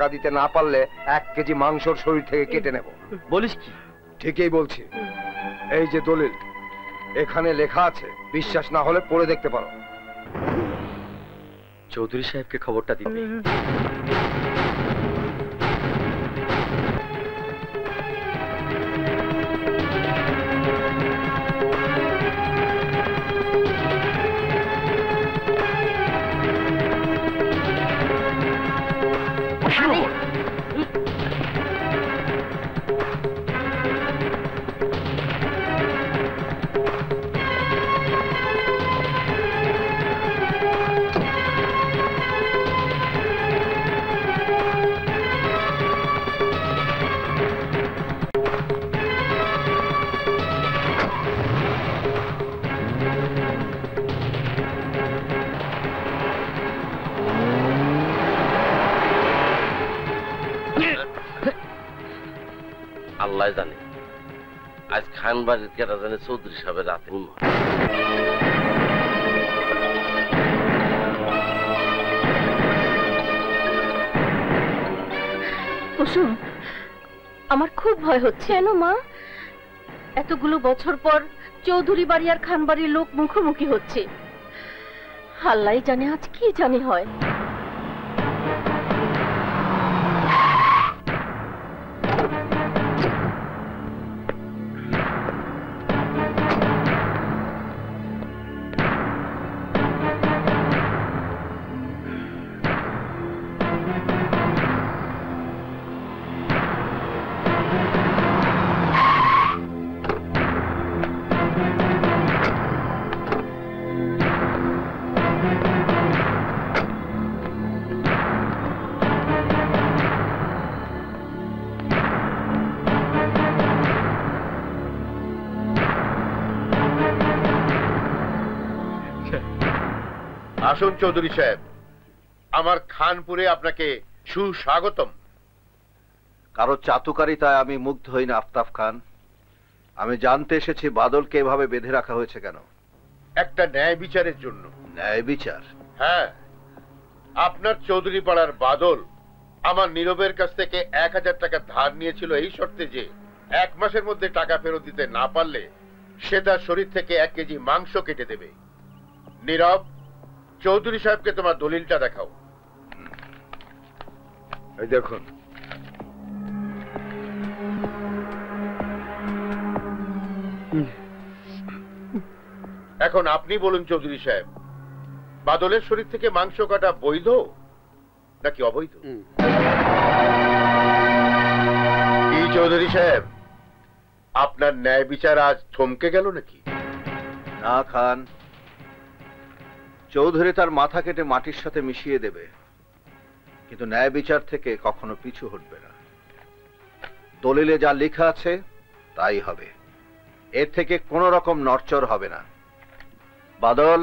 টাকা দিতে না পারলে 1 কেজি মাংসর শরীর থেকে কেটে নেব। বলিস কি? ঠিকই বলছি। এই যে দলিল, এখানে লেখা আছে, বিশ্বাস না হলে পড়ে দেখতে পারো। চৌধুরী সাহেবকে খবরটা দিবি। আল্লাহ জানে আজ খান বাড়ির কেটা জানে চৌধুরী সাহেবের রাতে কুসুম, আমার খুব ভয় হচ্ছে। কেন মা? এতগুলো বছর পর চৌধুরী বাড়ি আর খান বাড়ির লোক মুখোমুখি হচ্ছে। আল্লাহ জানে আজ কি জানি হয়। আসুন চৌধুরী সাহেব, আমার খানপুরে আপনাকে সুস্বাগতম। কারো চাতুকারিতায় আমি মুগ্ধ হই না আফতাব খান। আমি জানতে এসেছি বাদলকে এভাবে বেঁধে রাখা হয়েছে কেন? একটা ন্যায় বিচারের জন্য। ন্যায় বিচার? হ্যাঁ, আপনার চৌধুরী পাড়ার বাদল আমার নীরবের কাছ থেকে 1000 টাকা ধার নিয়েছিল এই শর্তে যে 1 মাসের মধ্যে টাকা ফেরত দিতে না পারলে সে তার শরীর থেকে 1 কেজি মাংস কেটে দেবে। নীরব, চৌধুরী সাহেবকে তোমার দলিলটা দেখাও। এই দেখুন। এখন আপনি বলুন চৌধুরী সাহেব, বাদলের শরীর থেকে মাংস কাটা বৈধ নাকি অবৈধ? কি চৌধুরী সাহেব, আপনার ন্যায় বিচার আজ থমকে গেল নাকি? না খান, চৌধুরী তার মাথা কেটে মাটির সাথে মিশিয়ে দেবে, কিন্তু ন্যায় বিচার থেকে কখনো পিছু হটবে না। দলিলে যা লেখা আছে তাই হবে, এর থেকে কোনো রকম নড়চড় হবে না। বাদল,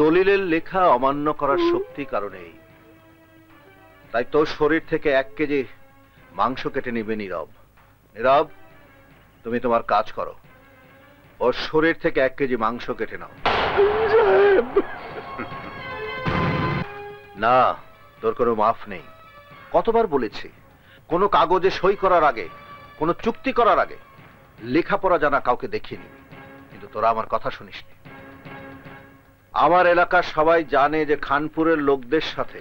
দলিলের লেখা অমান্য করার শক্তি কারণেই, তাই তোর শরীর থেকে 1 কেজি মাংস কেটে নিবে নীরব। নীরব, তুমি তোমার কাজ করো, ওর শরীর থেকে 1 কেজি মাংস কেটে নাও। না, তোর কোনো মাফ নেই। কতবার বলেছি, কোনো কাগজে সই করার আগে, কোনো চুক্তি করার আগে লেখাপড়া জানা কাউকে দেখিয়ে নিবি, কিন্তু তোরা আমার কথা শুনিসনি। আমার এলাকার সবাই জানে যে খানপুরের লোকদের সাথে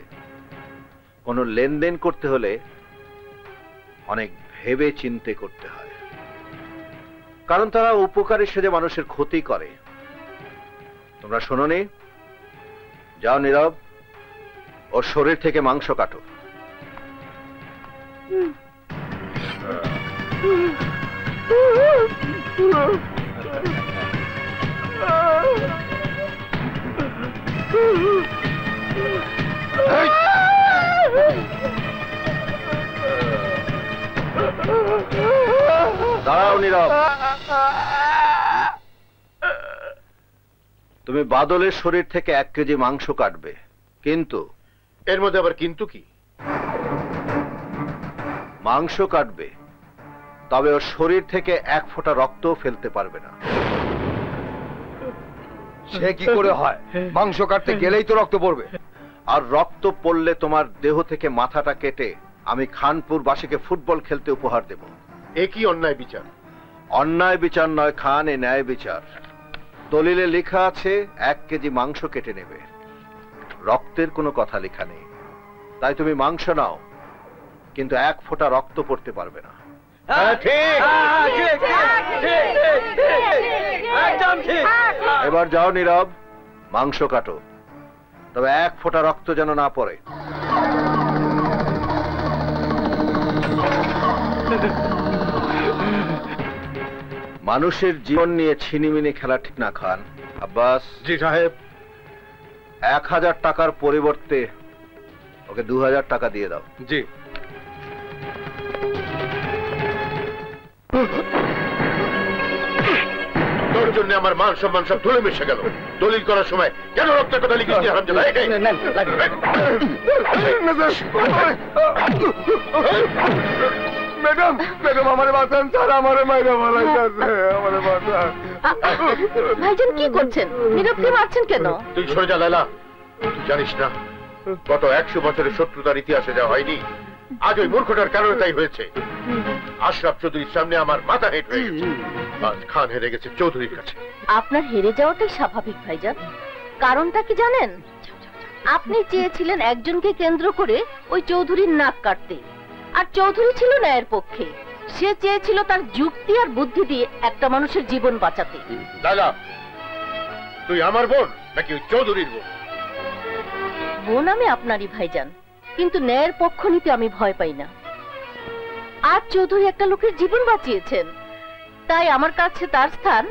কোনো লেনদেন করতে হলে অনেক ভেবে চিন্তে করতে হয়, কারণ তারা উপকারী সেজে মানুষের ক্ষতি করে। তোমরা শোনোনি? যাও নীরব, ওর শরীর থেকে মাংস কাটো। দাঁড়াও নীরব, তুমি বাদলের শরীর থেকে 1 কেজি মাংস কাটবে, কিন্তু এর মধ্যে আবার কিন্তু কি? মাংস কাটবে, তবে ওর শরীর থেকে 1 ফোঁটা রক্তও ফেলতে পারবে না। সে কি করে হয়? মাংস কাটতে গেলেই তো রক্ত পড়বে। আর রক্ত পড়লে তোমার দেহ থেকে মাথাটা কেটে আমি খানপুরবাসীকে ফুটবল খেলতে উপহার দেব। এ কি অন্যায় বিচার? অন্যায় বিচার নয় খান, এ ন্যায় বিচার। দলিলে লেখা আছে 1 কেজি মাংস কেটে নেবে, রক্তের কোনো কথা লেখা নেই। তাই তুমি মাংস নাও, কিন্তু 1 ফোঁটা রক্ত পড়তে পারবে না। এবার যাও নীরব, মাংস কাটো, তবে 1 ফোঁটা রক্ত যেন না পড়ে। মানুষের জীবন নিয়ে ছিনিমিনি খেলা ঠিক না খান। আব্বাস। জি সাহেব। 1000 টাকার পরিবর্তে ওকে 2000 টাকা দিয়ে দাও। জি। তোর জন্য আমার মান সম্মান সব ধুলে মিশে গেল। দলিল করার সময় কেন রক্তের কথা লিখিস? ম্যাডাম, ম্যাডাম আমারে বাঁচান স্যার, আমারে মাইরা ফেলাইতাছে, আমারে বাঁচান। ভাইজান কি করছেন? নীরবকে মারছেন কেন? তুই সরে যা লায়লা। তুই জানিস না গত 100 বছরের শত্রুতার ইতিহাসে যা হয়নি, আজ ওই মূর্খটার কারণে তাই হয়েছে। আশরাফ চৌধুরীর সামনে আমার মাথা হেঁট হয়ে গেছে। আজ খান হেরে গেছে চৌধুরীর কাছে। আপনার হেরে যাওয়াটাই স্বাভাবিক ভাইজান। কারণটা কি জানেন? আপনি চেয়েছিলেন একজনকে কেন্দ্র করে ওই চৌধুরীর নাক কাটতে, আর চৌধুরী ছিল ন্যায়ের পক্ষে। সে চেয়েছিল তার যুক্তি আর বুদ্ধি দিয়ে একটা মানুষের জীবন বাঁচাতে। লায়লা, তুই আমার বোন নাকি ওই চৌধুরীর বোন? বোন আমি আপনারই ভাইজান, কিন্তু ন্যায়ের পক্ষ নিতে আমি ভয় পাই না। আজ চৌধুরী একটা লোকের জীবন বাঁচিয়েছেন, তাই আমার কাছে তার স্থান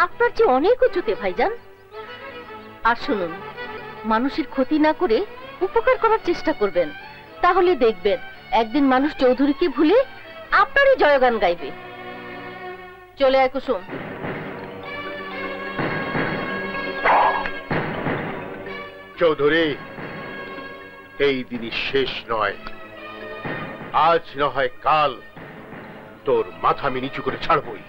আপনার চেয়ে অনেক উঁচুতে ভাইজান। আর শুনুন, মানুষের ক্ষতি না করে উপকার করার চেষ্টা করবেন, তাহলে দেখবেন একদিন মানুষ চৌধুরীকে ভুলে আপনারই জয়গান গাইবে। চলে আয় কুসুম। চৌধুরী, এই দিনই শেষ নয়। আজ না হয় কাল তোর মাথা আমি নিচু করে ছাড়বই।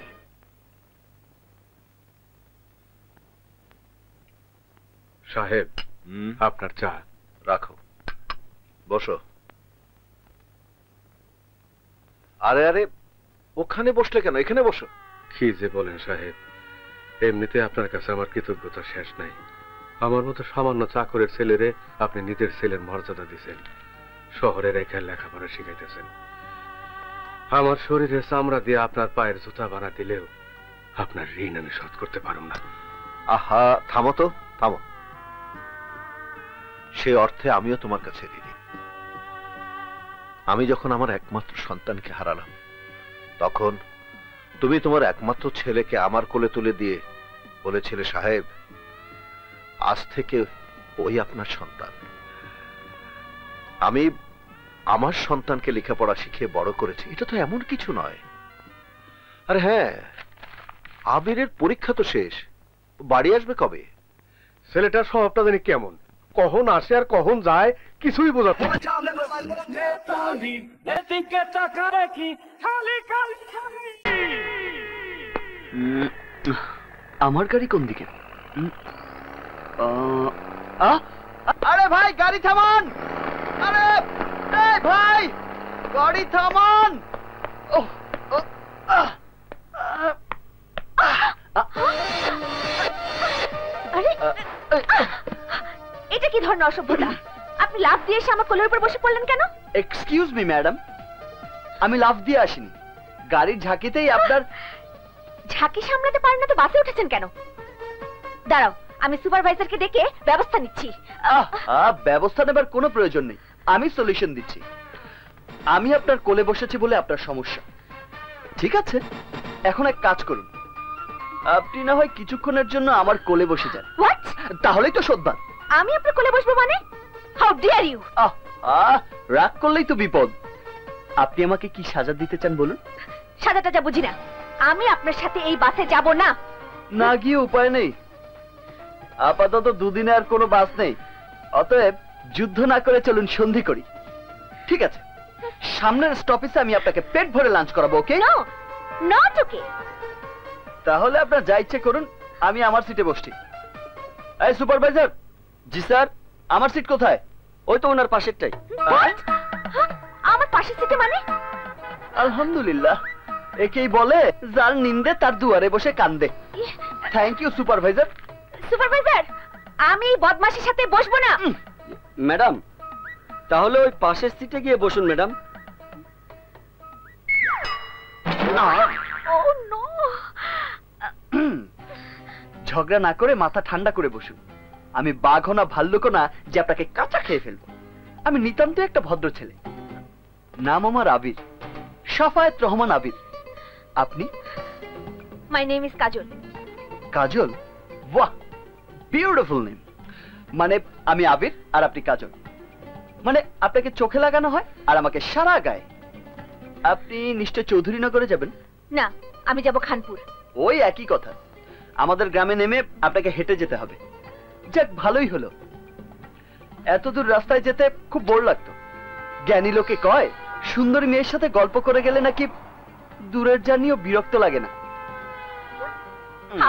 সাহেব, আপনার চা। রাখো, বসো। আরে আরে, ওখানে বসলে কেন? এখানে বসো। কি যে বলেন সাহেব, এমনিতে আপনার কাছে আমার কৃতজ্ঞতা শেষ নাই। আমার মতো সামান্য চাকরের ছেলেরে আপনি নিজের ছেলের মর্যাদা দিচ্ছেন, শহরে রেখে লেখাপড়া শিখাইতেছেন। আমার শরীরে চামড়া দিয়ে আপনার পায়ের জুতা বানা দিলেও আপনার ঋণ আমি শোধ করতে পারব না। আহা, থামো তো, থামো। সে অর্থে আমিও তোমার কাছে ঋণী। আমি যখন আমার একমাত্র সন্তানকে হারালাম, তখন তুমি তোমার একমাত্র ছেলেকে আমার কোলে তুলে দিয়ে বলেছিলে, সাহেব আজ থেকে ওই আপনার সন্তান। আমি আমার সন্তানকে লেখাপড়া শিখিয়ে বড় করেছি, এটা তো এমন কিছু নয়। আরে হ্যাঁ, আবিরের পরীক্ষা তো শেষ, বাড়ি আসবে কবে? ছেলেটার স্বভাবটা জানি কেমন, কখন আসে আর কখন যায় কিছুই বোঝাতে আমার গাড়ি কোন দিকে? আরে ভাই, গাড়ি থামান! আরে এই ভাই, গাড়ি থামান! এটা কি ধরনের অসভ্যতা? আপনি লাফ দিয়ে এসে আমার কোলের উপর বসে পড়লেন কেন? এক্সকিউজ মি ম্যাডাম, আমি লাফ দিয়ে আসিনি, গাড়ির ঝাঁকিতেই আপনার। ঝাঁকি সামলাতে পারেন না তো বাসে উঠেছেন কেন? দাঁড়াও, আমি সুপারভাইজারকে ডেকে ব্যবস্থা নিচ্ছি। ব্যবস্থা নেবার কোনো প্রয়োজন নেই, আমি সলিউশন দিচ্ছি। আমি আপনার কোলে বসেছি বলে আপনার সমস্যা, ঠিক আছে? এখন এক কাজ করুন, আপনি না হয় কিছুক্ষণের জন্য আমার কোলে বসে যান। হোয়াট? তাহলেই তো শোধবান। আমি আপনার কোলে বসবো মানে? How dear you! রাগ করলেই তো বিপদ। আপনি আমাকে কি সাজা দিতে চান বলুন? সাজাটা যা বুঝি না। আমি আপনার সাথে এই বাসে যাব না। না গিয়ে উপায় নেই, আপাতত দুদিনে আর কোনো বাস নেই, অতএব যুদ্ধ না করে চলুন সন্ধি করি। ঠিক আছে, সামনের স্টপেজে আমি আপনাকে পেট ভরে লাঞ্চ করাবো, ওকে? No, not okay. তাহলে আপনার যা ইচ্ছে করুন, আমি আমার সিটে বসছি। এই সুপারভাইজার। জি স্যার। আমার সিট কোথায়? ওই তো ওনার পাশেরটাই। আমার পাশের সিটে মানে? আলহামদুলিল্লাহ, একেই বলে যার নিন্দে তার দুয়ারে বসে কান্দে। Thank you supervisor. সুপারভাইজার, আমি এই বদমাশের সাথে বসবো না। ম্যাডাম, তাহলে ওই পাশের সিটে গিয়ে বসুন ম্যাডাম। ও নো। ঝগড়া না করে মাথা ঠান্ডা করে বসুন। আমি বাঘও না ভাল্লুকও না যে আপনাকে কাঁচা খেয়ে ফেলবো। আমি নিতান্ত একটা ভদ্র ছেলে। নাম আমার আবির, সাফায়েত রহমান আবির। আপনি? মাই নেম ইজ কাজল। কাজল? বাহ, বিউটিফুল নেম। মানে আমি আবির আর আপনি কাজল। মানে আপনাকে চোখে লাগানো হয় আর আমাকে সারা গায়ে। আপনি নিশ্চয় চৌধুরীনগরে যাবেন? না, আমি যাব খানপুর। ওই একই কথা। আমাদের গ্রামে নেমে আপনাকে হেঁটে যেতে হবে। যাক, ভালোই হলো। এত দূর রাস্তায় যেতে খুব বোর লাগতো। জ্ঞানী লোকে কয় সুন্দরী মেয়ের সাথে গল্প করে গেলে নাকি দূরের জার্নিও বিরক্ত লাগে না।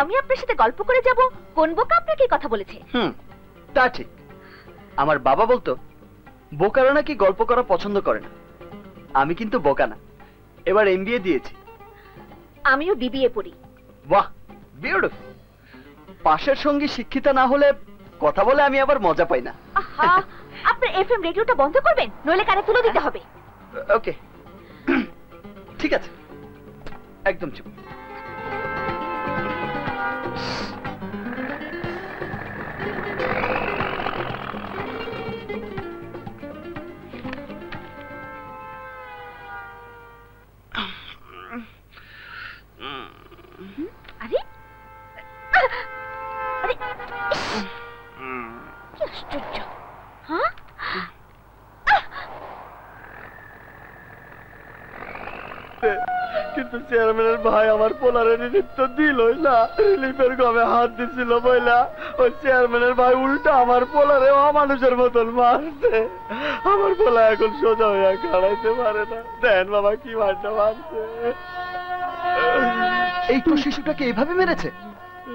আমি আপনার সাথে গল্প করে যাব? কোন বোকা আপনাকে কথা বলেছে? তা ঠিক। আমার বাবা বলতো বোকারা নাকি গল্প করা পছন্দ করে না। আমি কিন্তু বোকা না, এবার এমবিএ দিয়েছি। আমিও বিবিএ পড়ি। বাহ, বিউটিফুল। পাশের সঙ্গী শিক্ষিতা না হলে কথা বলে আমি আবার মজা পাই না। আহা, আপনার এফএম রেডিওটা বন্ধ করবেন, নইলে কানে তুলে দিতে হবে। ওকে, ঠিক আছে, একদম চুপ। আরে আরে, কি আশ্চর্য! হ্যাঁ, কিন্তু চেয়ারম্যানের ভাই আমার পোলারে রিলিফ তো দিলই না। রিলিফের গমে হাত দিছিল বইলা ওই চেয়ারম্যানের ভাই উল্টা আমার পোলারে অমানুষের মতন মারছে। আমার পোলা এখন সোজা হইয়া খাড়াইতে পারে না। দেন বাবা কি মারটা মারছে। এই তো শিশুটাকে এভাবে মেরেছে?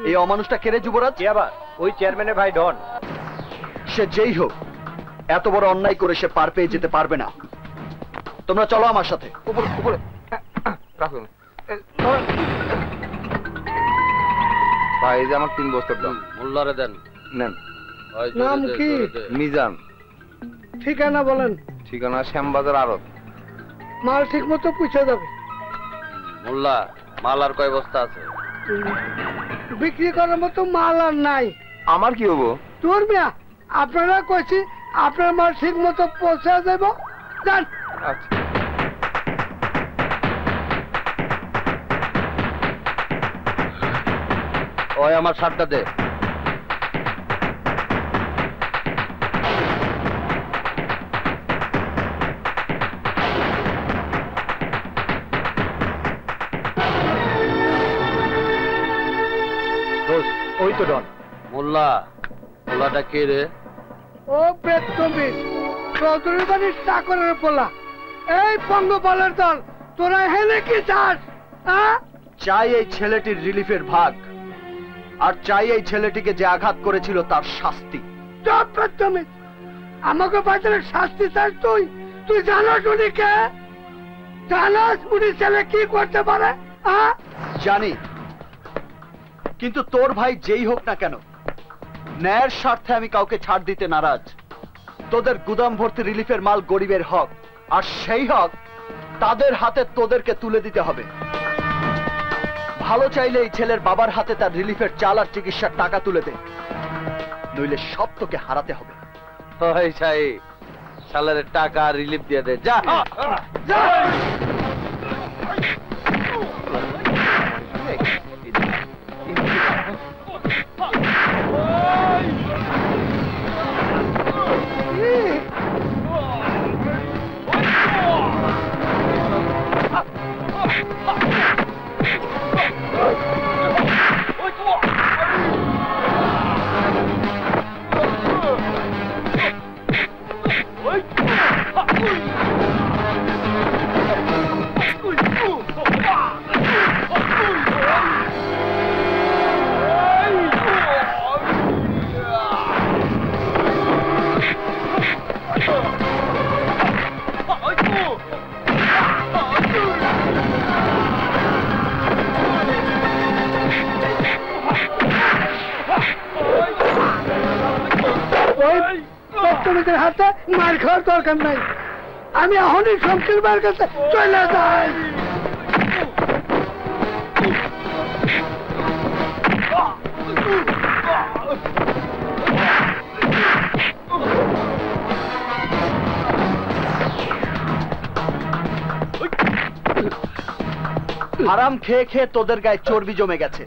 এই অমানুষটা কেড়ে যুবরাজ? আবার ওই চেয়ারম্যানের ভাই ডন। সে যেই হোক, এত বড় অন্যায় করে সে পার পেয়ে যেতে পারবে না। তোমরা চলো আমার সাথে। উপরে উপরে রাখুন ভাই, এই যে আমার 3 বছর দাম। মোল্লারে দেন। নেন। নাম কি? মিজান। ঠিকানা বলেন। ঠিকানা শ্যামবাজার আড়ত। মাল ঠিক মতো পুষে যাবে। মোল্লা, মাল আর কয় বস্তা আছে? বিক্রি করার মতো মাল আর নাই। আমার কি হবো? তোর মিয়া, আপনারা কইছি আপনার মাল ঠিক মতো পৌঁছে দেব। যান। আচ্ছা। ওই আমার শার্টটা দে। ওই তো ডন। মোল্লা, মোল্লাটা কে রে? ও প্রেতমিস, চৌধুরী বাড়ির চাকরের পোলা। এই পঙ্গপালের দল, তোরা হেলে কি চাস? চাই এই ছেলেটির রিলিফের ভাগ, আর চাই এই ছেলেটিকে যে আঘাত করেছিল তার শাস্তি। প্রেতমিস, আমাকে বাজারে শাস্তি চাস তুই? তুই জানাস উনি কে? জানাস উনি ছেলে কি করতে পারে? জানি, কিন্তু তোর ভাই যেই হোক না কেন, ন্যায়ের স্বার্থে আমি কাউকে ছাড় দিতে নারাজ। তোদের গুদাম ভর্তি রিলিফের মাল গরিবের হক, আর সেই হক তাদের হাতে তোদেরকে তুলে দিতে হবে। ভালো চাইলে এই ছেলের বাবার হাতে তার রিলিফের চাল আর চিকিৎসার টাকা তুলে দে, নইলে সব তোকে হারাতে হবে। ওই সাই, সালারে টাকা রিলিফ দিয়ে দে, যা। বদতমিজের হাতে মার খাওয়ার দরকার নাই। আমি এখনই শমশের ভাইয়ের কাছে চলে যাই। হারাম খেয়ে খেয়ে তোদের গায়ে চর্বি জমে গেছে,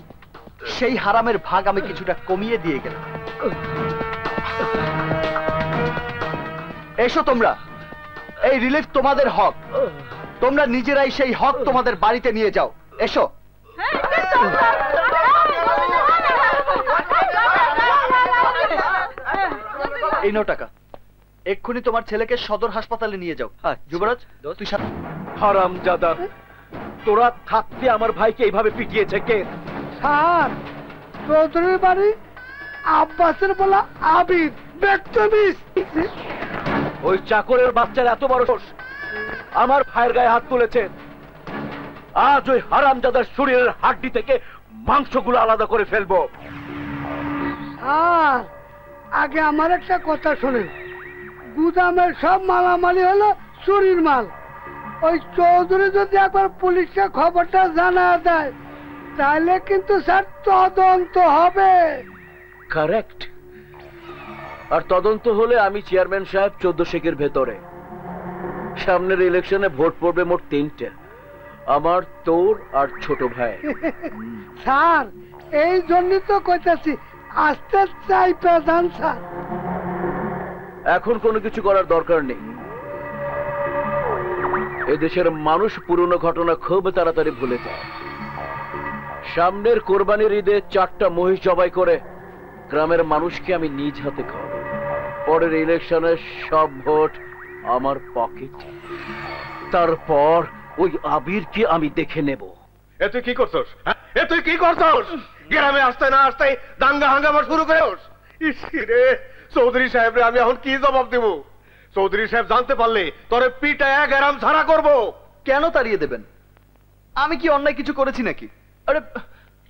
সেই হারামের ভাগ আমি কিছুটা কমিয়ে দিয়ে গেলাম। এসো তোমরা, এই রিলিফ তোমাদের হক, তোমরা নিজেরাই সেই হক তোমাদের বাড়িতে নিয়ে যাও। এসো। এই নাও টাকা, এক্ষুনি তোমার ছেলেকে সদর হাসপাতালে নিয়ে যাও। যুবরাজ তুই সাথে। হারামজাদা, তোরা থাকতে আমার ভাইকে এইভাবে পিটিয়েছে কে? স্যার, চৌধুরীর বাড়ি আব্বাসের বলা আবির বেত্তমিজ। ওই চাকরের বাচ্চার এত বড় সাহস, আমার ভাইয়ের গায়ে হাত তুলেছে। আজ ওই হারামজাদার শরীরের হাড্ডি থেকে মাংসগুলো আলাদা করে ফেলবো। স্যার, আগে আমার একটা কথা শোনেন, গুদামের সব মালামালি হলো চুরির মাল। ওই চৌধুরী যদি একবার পুলিশকে খবরটা জানা দেয়, তাহলে কিন্তু স্যার তদন্ত হবে। কারেক্ট। আর তদন্ত হলে আমি চেয়ারম্যান সাহেব 14 শেখের ভেতরে। সামনের ইলেকশনে ভোট পড়বে মোট 3টে, আমার, তোর আর ছোট ভাই। স্যার, এই জন্যই তো কইতাছি আস্তে চাই প্রধান স্যার। এখন কোনো কিছু করার দরকার নেই। এদেশের মানুষ পুরনো ঘটনা খুব তাড়াতাড়ি ভুলে যায়। সামনের কোরবানির ঈদে 4টা মহিষ জবাই করে গ্রামের মানুষকে আমি নিজ হাতে খাওয়াবো। পরের ইলেকশনের সব ভোট আমার পকেট। তারপর ওই আবিরকে আমি দেখে নেব। এ তুই কি করছস? এ তুই কি করছস? গ্রামে আসতে না আসতে দাঙ্গা হাঙ্গামা শুরু করেস। ইসরে চৌধুরী সাহেব রে আমি এখন কি জবাব দেব? চৌধুরী সাহেব জানতে পারলে তোরে পিটায়া গ্রাম ছাড়া করব। কেন তাড়িয়ে দেবেন? আমি কি অন্যায় কিছু করেছি নাকি? আরে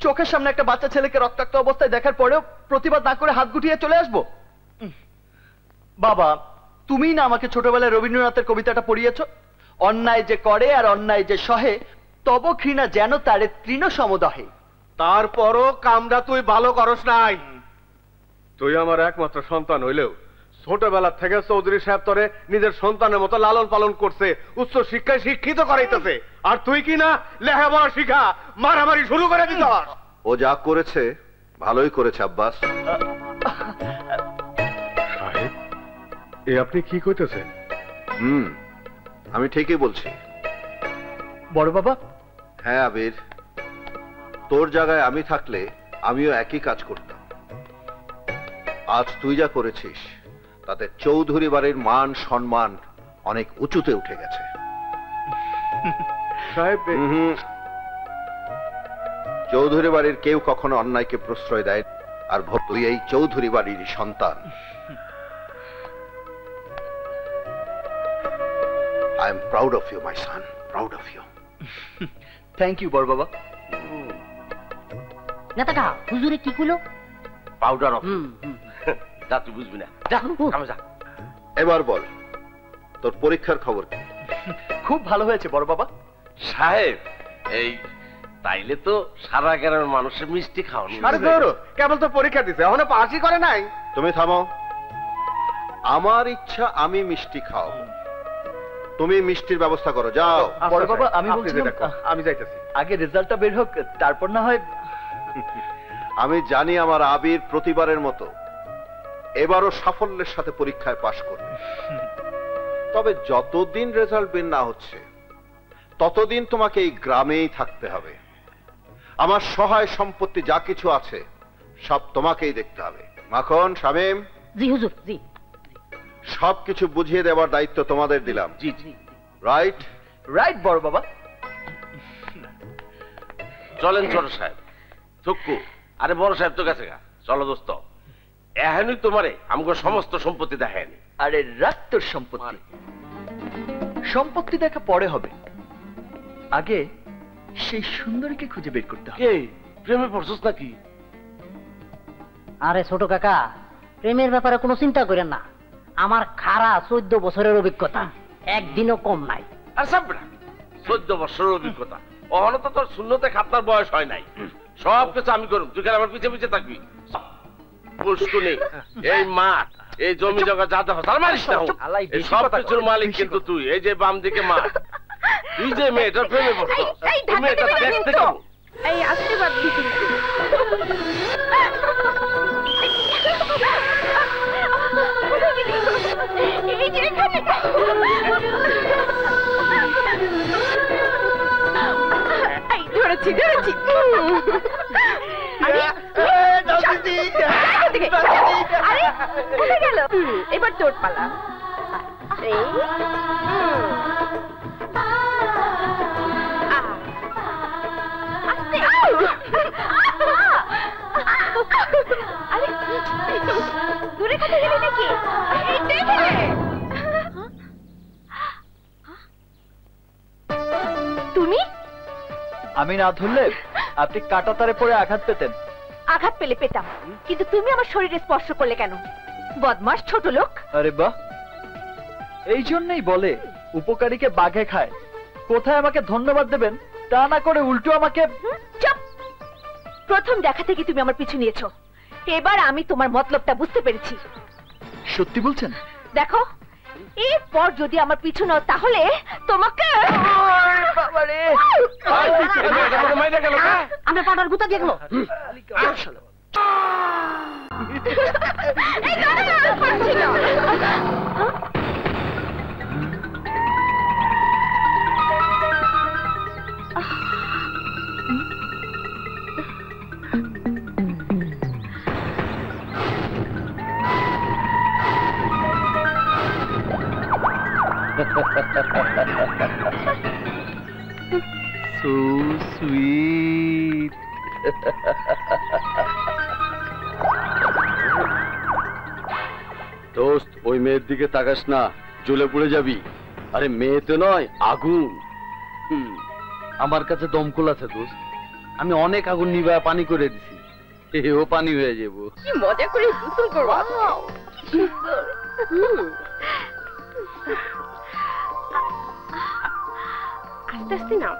চোখের সামনে একটা বাচ্চা ছেলেকে রক্তাক্ত অবস্থায় দেখার পরেও প্রতিবাদ না করে হাত গুটিয়ে চলে আসবো? বাবা, তুমিই না আমাকে ছোটবেলায় রবীন্দ্রনাথের কবিতাটা পড়িয়েছো, অন্যায় যে করে আর অন্যায় যে সহে, তব ঘৃণা যেন তারে তৃণ সমদহে। তারপরও কামটা তুই ভালো করস নাই। তুই আমার একমাত্র সন্তান হইলেও ছোটবেলা থেকে চৌধুরী সাহেব তোরে নিজের সন্তানের মতো লালন পালন করছে, উচ্চ শিক্ষায় শিক্ষিত করাইতেছে। আর তুই কি না লেখাপড়া শিখা মারামারি শুরু করে দিত। ও যা করেছে ভালোই করেছে আব্বাস। সাহেব, এ আপনি কি কইতেছেন? আমি ঠিকই বলছি। বড় বাবা? হ্যাঁ আবির, তোর জায়গায় আমি থাকলে আমিও একই কাজ করতাম। আজ তুই যা করেছিস তাতে চৌধুরী বাড়ির মান সম্মান অনেক উঁচুতে উঠে গেছে। সাহেব, চৌধুরী বাড়ির কেউ কখনো অন্যায়কে প্রশ্রয় দেয়, আর তুই এই চৌধুরী বাড়ির সন্তান। I am proud of you, my son. Proud of you. Thank you বড় বাবা। নেতাটা হুজুরে কি কইলো? Powder of. যা, তুই বুঝবি না, যা কামে যা। এবার বল, তোর পরীক্ষার খবর কি? খুব ভালো হয়েছে বড় বাবা। সাহেব, এই তাইলে তো সারা গ্রামের মানুষের মিষ্টি খাওয়ানো। আরে ধরো, কেবল তো পরীক্ষা দিছে, এখনো পাসই করে নাই। তুমি থামো। আমার ইচ্ছা আমি মিষ্টি খাও, তুমি মিষ্টির ব্যবস্থা করো, যাও। বড় বাবা, আমি বলছিলাম আমি যাইতেছি। আগে রেজাল্টটা বের হোক, তারপর না হয়। আমি জানি আমার আবির প্রতিবারের মতো এবারও সাফল্যের সাথে পরীক্ষায় পাশ করবে। তবে যতদিন রেজাল্ট বের না হচ্ছে ততদিন তোমাকে এই গ্রামেই থাকতে হবে। আমার সহায় সম্পত্তি যা কিছু আছে সব তোমাকেই দেখতে হবে। মাখন, শামীম, জি হুজুর, জি। সবকিছু বুঝিয়ে দেওয়ার দায়িত্ব তোমাদের দিলাম। জি জি। রাইট? রাইট বড় বাবা। চলেন ছোট সাহেব। চক্কু, আরে বড় সাহেব তো গেছে গা, চলো দোস্ত। এখনই তোমারে আমাকে সমস্ত সম্পত্তি দেখেনি। আরে রাখ তোর সম্পত্তি, সম্পত্তি দেখা পরে হবে, আগে সেই সুন্দরীকে খুঁজে বের করতে হবে। কে প্রেমে পড়ছস নাকি? আরে ছোট কাকা, প্রেমের ব্যাপারে কোনো চিন্তা করেন না, আমার খারা 14 বছরের অভিজ্ঞতা, একদিনও কম নাই। আর সাবরা 14 বছরের অভিজ্ঞতা, অহনো তো তোর শূন্যতে খাতনার বয়স হয় নাই। সব কিছু আমি করব, তুই কেন আমার পিছে পিছে থাকবি? পুষ্কুনি, এই মাঠ, এই জমি জগা যা যা তার মারিস না, এই সব কিছুর মালিক কিন্তু তুই। এই যে বাম দিকে মাঠ, তুই যে মেয়েটার প্রেমে পড়ছো, তুই মেয়েটা দেখতে কেমন? এই আশীর্বাদ দিতে এই যে এখানে এই ধরেছি ধরেছি। আরে উঠে গেল, এবার তোর পালা। এই দূরে কোথায় গেলি নাকি? তুমি? আমি না ধরলে আপনি কাটা তারে পরে আঘাত পেতেন। আঘাত পেলে পেতাম, কিন্তু তুমি আমার শরীরে স্পর্শ করলে কেন? বদমাস ছোট লোক। আরে বাহ, এই জন্যই বলে উপকারীকে বাঘে খায়। কোথায় আমাকে ধন্যবাদ দেবেন তা না করে উল্টো আমাকে। চুপ! প্রথম দেখা থেকে তুমি আমার পিছু নিয়েছো, এবার আমি তোমার মতলবটা বুঝতে পেরেছি। সত্যি বলছেন? দেখো, এরপর যদি আমার পিছু নাও তাহলে তোমাকে আমরা পাটার গুতা দিয়ে গেল। So sweet. দোস্ত, ওই মেয়ের দিকে তাকাস না, জ্বলে পড়ে যাবি। আরে মেয়ে তো নয়, আগুন। আমার কাছে দমকল আছে দোস্ত, আমি অনেক আগুন নিভায় পানি করে দিছি, এও পানি হয়ে যাব। কি মজা করে গোসল করব। আস্তে আস্তে নাও,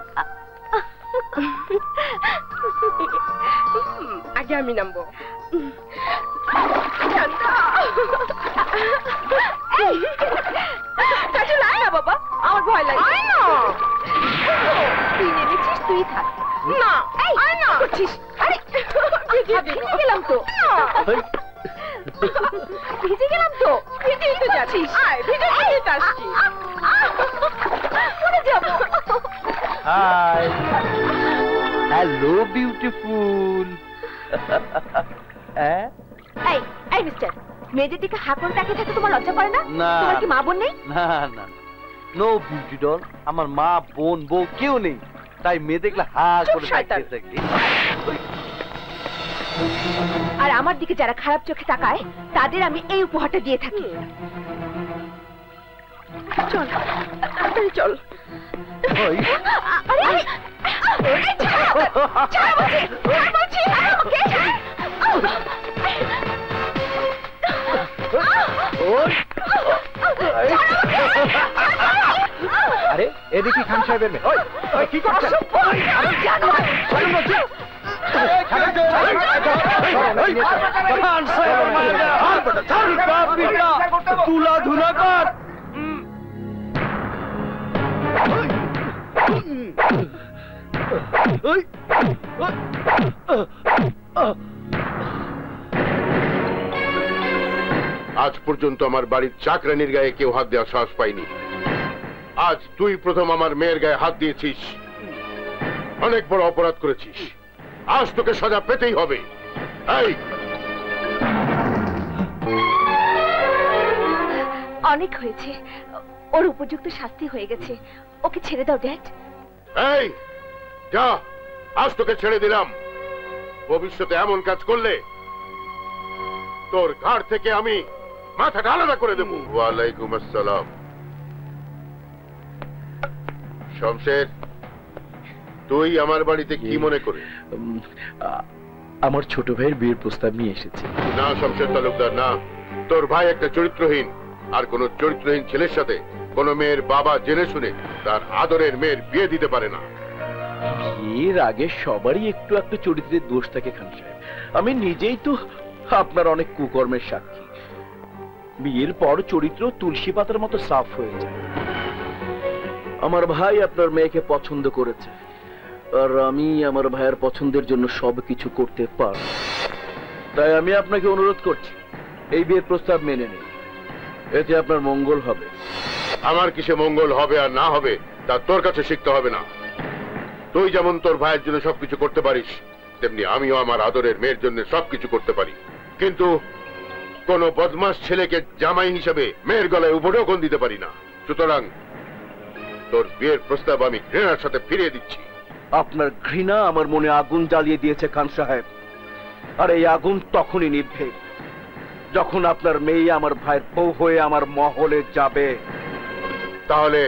আগে আমি নামবো। বাবা, আমার ভয় লাগে। তুই নেমেছিস, তুই থাক। না করছিস। আরে ভিজে গেলাম তো, ভিজে গেলাম তো, ভিজেই তো যাচ্ছিস। ভিজে যাচ্ছি, পড়ে যাবো। Hi, hello beautiful. এই এই মিস্টার, মেয়েদের দিকে হাঁ করে তাকিয়ে থাকতে তোমার লজ্জা করে না? না। তোমার কি মা বোন নেই? না না, নো বিউটি ডল, আমার মা বোন বউ কেউ নেই, তাই মেয়ে দেখলে হা করে তাকিয়ে থাকি। আর আমার দিকে যারা খারাপ চোখে তাকায় তাদের আমি এই উপহারটা দিয়ে থাকি। চল তাড়াতাড়ি চল। আরে এদিকে খান সাহেবের মেয়ে, ওই কি করছেন? তুলা ধুলা কর। আজ পর্যন্ত আমার বাড়ির চাকরানির গায়ে কেউ হাত দেওয়ার সাহস পাইনি। আজ তুই প্রথম আমার মেয়ের গায়ে হাত দিয়েছিস, অনেক বড় অপরাধ করেছিস, আজ তোকে সাজা পেতেই হবে। এই অনেক হয়েছে, ওর উপযুক্ত শাস্তি হয়ে গেছে, ওকে ছেড়ে দাও ড্যাড। এই যা, আজ তোকে ছেড়ে দিলাম। ভবিষ্যতে এমন কাজ করলে তোর ঘাড় থেকে আমি মাথাটা আলাদা করে দেবো। ওয়ালাইকুম আসসালাম। শমশের, তুই আমার বাড়িতে কি মনে করে? আমার ছোট ভাইয়ের বিয়ের প্রস্তাব নিয়ে এসেছি। না শমশের তালুকদার, না, তোর ভাই একটা চরিত্রহীন, আর কোন চরিত্রহীন ছেলের সাথে কোন মেয়ের বাবা জেনে শুনে তার আদরের মেয়ের বিয়ে দিতে পারে না। এর আগে সবারই একটু একটু চরিত্রের দোষ থাকে খান সাহেব। আমি নিজেই তো আপনার অনেক কুকর্মের সাক্ষী। বিয়ের পর চরিত্র তুলসী পাতার মতো সাফ হয়ে যায়। আমার ভাই আপনার মেয়েকে পছন্দ করেছে, আর আমি আমার ভাইয়ের পছন্দের জন্য সবকিছু করতে পারব। তাই আমি আপনাকে অনুরোধ করছি, এই বিয়ের প্রস্তাব মেনে নিন, এতে আপনার মঙ্গল হবে। আমার কিসে মঙ্গল হবে আর না হবে তা তোর কাছে শিখতে হবে না। তুই যেমন তোর ভাইয়ের জন্য সবকিছু করতে পারিস, তেমনি আমিও আমার আদরের মেয়ের জন্য সবকিছু করতে পারি। কিন্তু কোন বদমাস ছেলেকে জামাই হিসেবে মেয়ের গলায় উপঢৌকন দিতে পারি না। সুতরাং তোর বিয়ের প্রস্তাব আমি ঘৃণার সাথে ফিরিয়ে দিচ্ছি। আপনার ঘৃণা আমার মনে আগুন জ্বালিয়ে দিয়েছে খান সাহেব, আর এই আগুন তখনই নিভবে যখন আপনার মেয়ে আমার ভাইয়ের বউ হয়ে আমার মহলে যাবে। তাহলে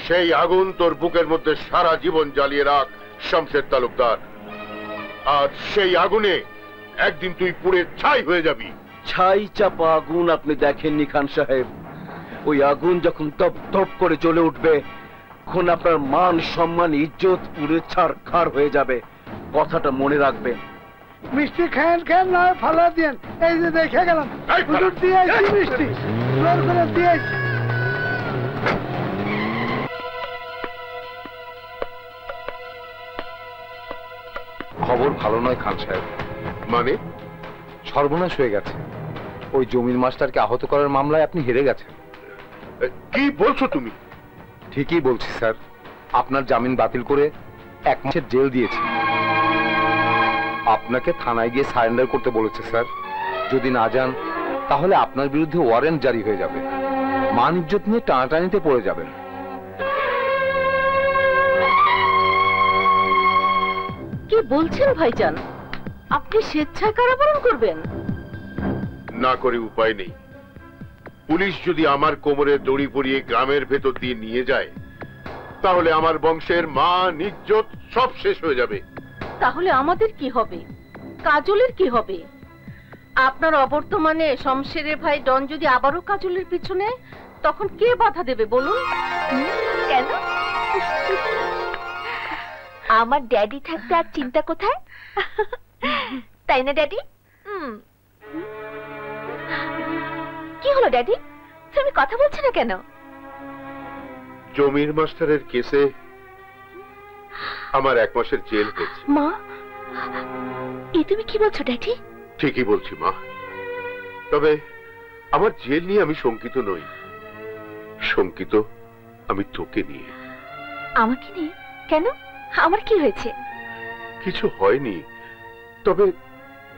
সেই আগুন তোর বুকের মধ্যে সারা জীবন জ্বালিয়ে রাখ শমশের তালুকদার, আর সেই আগুনে একদিন তুই পুড়ে ছাই হয়ে যাবি। ছাই চাপা আগুন আপনি দেখেননি খান সাহেব। ওই আগুন যখন দপ দপ করে জ্বলে উঠবে, তখন আপনার মান সম্মান ইজ্জত পুড়ে ছারখার হয়ে যাবে। কথাটা মনে রাখবেন। মিষ্টি খান খান নয় ফালা দিয়েন। এই যে দেখে গেলাম হুজুর দিয়ে আইছি মিষ্টি, জোর করে দিয়ে আইছি। খবর ভালো নয় খান সাহেব। মানে? সর্বনাশ হয়ে গেছে। ওই জমির মাস্টারকে আহত করার মামলায় আপনি হেরে গেছেন। কি বলছো তুমি? ঠিকই বলছি স্যার, আপনার জামিন বাতিল করে 1 মাসের জেল দিয়েছে। আপনাকে থানায় গিয়ে সারেন্ডার করতে বলেছে স্যার। যদি না যান তাহলে আপনার বিরুদ্ধে ওয়ারেন্ট জারি হয়ে যাবে, মান ইজ্জত নিয়ে টানাটানিতে পড়ে যাবেন। কি বলছেন ভাইজান? আপনি স্বেচ্ছায় কারাবরণ করবেন? না করে উপায় নেই। পুলিশ যদি আমার কোমরে দড়ি পরিয়ে গ্রামের ভেতর দিয়ে নিয়ে যায়, তাহলে আমার বংশের মান ইজ্জত সব শেষ হয়ে যাবে। তাহলে আমাদের কি হবে? কাজলের কি হবে? আপনার অবর্তমানে শমশেরের ভাই ডন যদি আবারও কাজলের পিছনে, তখন কে বাধা দেবে বলুন? কেন? আমার ড্যাডি থাকতে আর চিন্তা কোথায়, তাই না ড্যাডি? কি হলো ড্যাডি, তুমি কথা বলছো না কেন? জমির মাস্টারের কেসে আমার 1 মাসের জেল হয়েছে। মা, এই তুমি কি বলছো ড্যাডি? ঠিকই বলছি মা, তবে আমার জেল নিয়ে আমি শঙ্কিত নই। শঙ্কিত আমি তোকে নিয়ে। আমাকে নিয়ে? কেন, আমার কি হয়েছে? কিছু হয়নি, তবে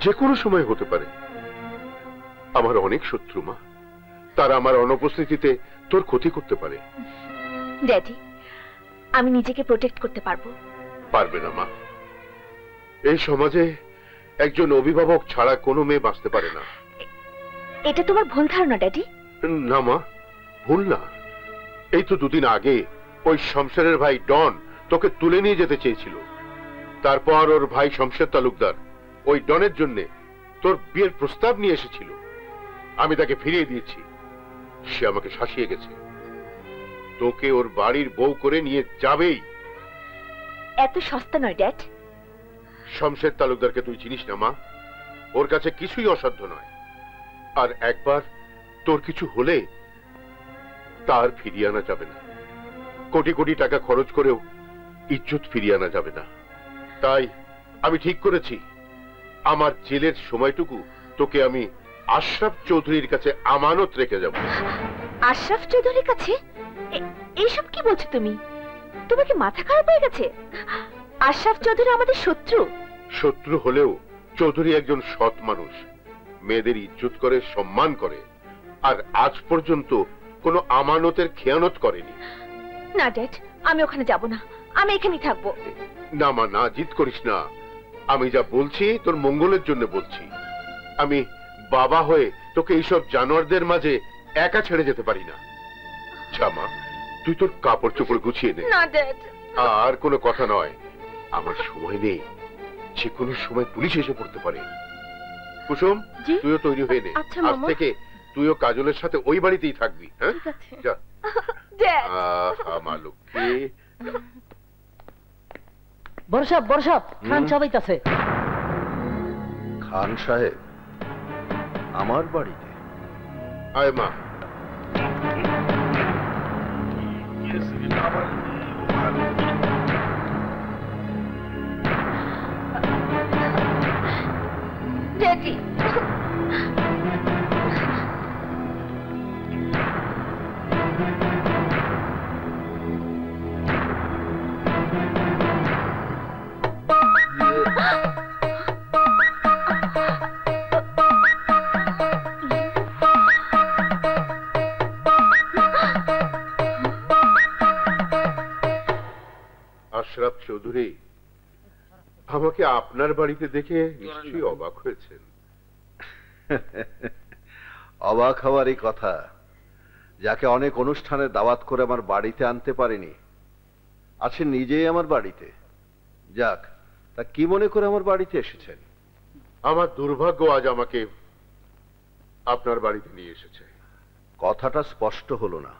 যে কোনো সময় হতে পারে। আমার অনেক শত্রু মা, তারা আমার অনুপস্থিতিতে তোর ক্ষতি করতে পারে। ড্যাডি, আমি নিজেকে প্রোটেক্ট করতে পারবো। পারবে না মা, এই সমাজে একজন অভিভাবক ছাড়া কোনো মেয়ে বাঁচতে পারে না। এটা তোমার ভুল ধারণা ড্যাডি। না মা, ভুল না। এই তো 2 দিন আগে ওই শমশেরের ভাই ডন তোকে তুলে নিয়ে যেতে চেয়েছিল। তারপর ওর ভাই শমশের তালুকদার ওই ডনের জন্য তোর বিয়ের প্রস্তাব নিয়ে এসেছিল। আমি তাকে ফিরিয়ে দিয়েছি। সে আমাকে শাসিয়ে গেছে। তোকে ওর বাড়ির বউ করে নিয়ে যাবেই। এত সস্তা নয় ড্যাড। শমশের তালুকদারকে তুই চিনিস না মা, ওর কাছে কিছুই অসাধ্য নয়। আর একবার তোর কিছু হলে তার ফিরিয়ে আনা যাবে না। কোটি কোটি টাকা খরচ করেও ইজ্জত ফিরিয়ে আনা যাবে না। তাই আমি ঠিক করেছি, আমার জেলের সময়টুকু তোকে আমি আশরাফ চৌধুরীর কাছে আমানত রেখে যাব। আশরাফ চৌধুরীর কাছে? এইসব কি বলছো তুমি? তোমার কি মাথা খারাপ হয়ে গেছে? আশরাফ চৌধুরী আমাদের শত্রু। শত্রু হলেও চৌধুরী একজন সৎ মানুষ, মেয়েদের ইজ্জত করে, সম্মান করে, আর আজ পর্যন্ত কোনো আমানতের খেয়ানত করেনি। না ড্যাড, আমি ওখানে যাব না, আমি এখানেই থাকবো। না মা, না, জিদ করিস না। আমি যা বলছি তোর মঙ্গলের জন্য বলছি। আমি বাবা হয়ে তোকে এইসব জানোয়ারদের মাঝে একা ছেড়ে যেতে পারি না। মা, তুই তোর কাপড় চোপড় গুছিয়ে নে। না ড্যাড। আর কোনো কথা নয়, আমার সময় নেই। যে কোনো সময় পুলিশ এসে পড়তে পারে। কুসুম, তুইও তৈরি হয়ে নে। আজ থেকে তুইও কাজলের সাথে ওই বাড়িতেই থাকবি, হ্যাঁ? ঠিক আছে। যা। ড্যাড মা লক্ষ্মী। বড় সাহেব খান সবাই আছে। খান সাহেব আমার বাড়িতে? আয় মা। ড্যাডি আশরাফ চৌধুরী, আমাকে আপনার বাড়িতে দেখে নিশ্চয়ই অবাক হয়েছেন। অবাক হওয়ারই কথা, যাকে অনেক অনুষ্ঠানে দাওয়াত করে আমার বাড়িতে আনতে পারিনি আছেন নিজেই আমার বাড়িতে। যাক, তা কি মনে করে আমার বাড়িতে এসেছেন? আমার দুর্ভাগ্য আজ আমাকে আপনার বাড়িতে নিয়ে এসেছে। কথাটা স্পষ্ট হলো না,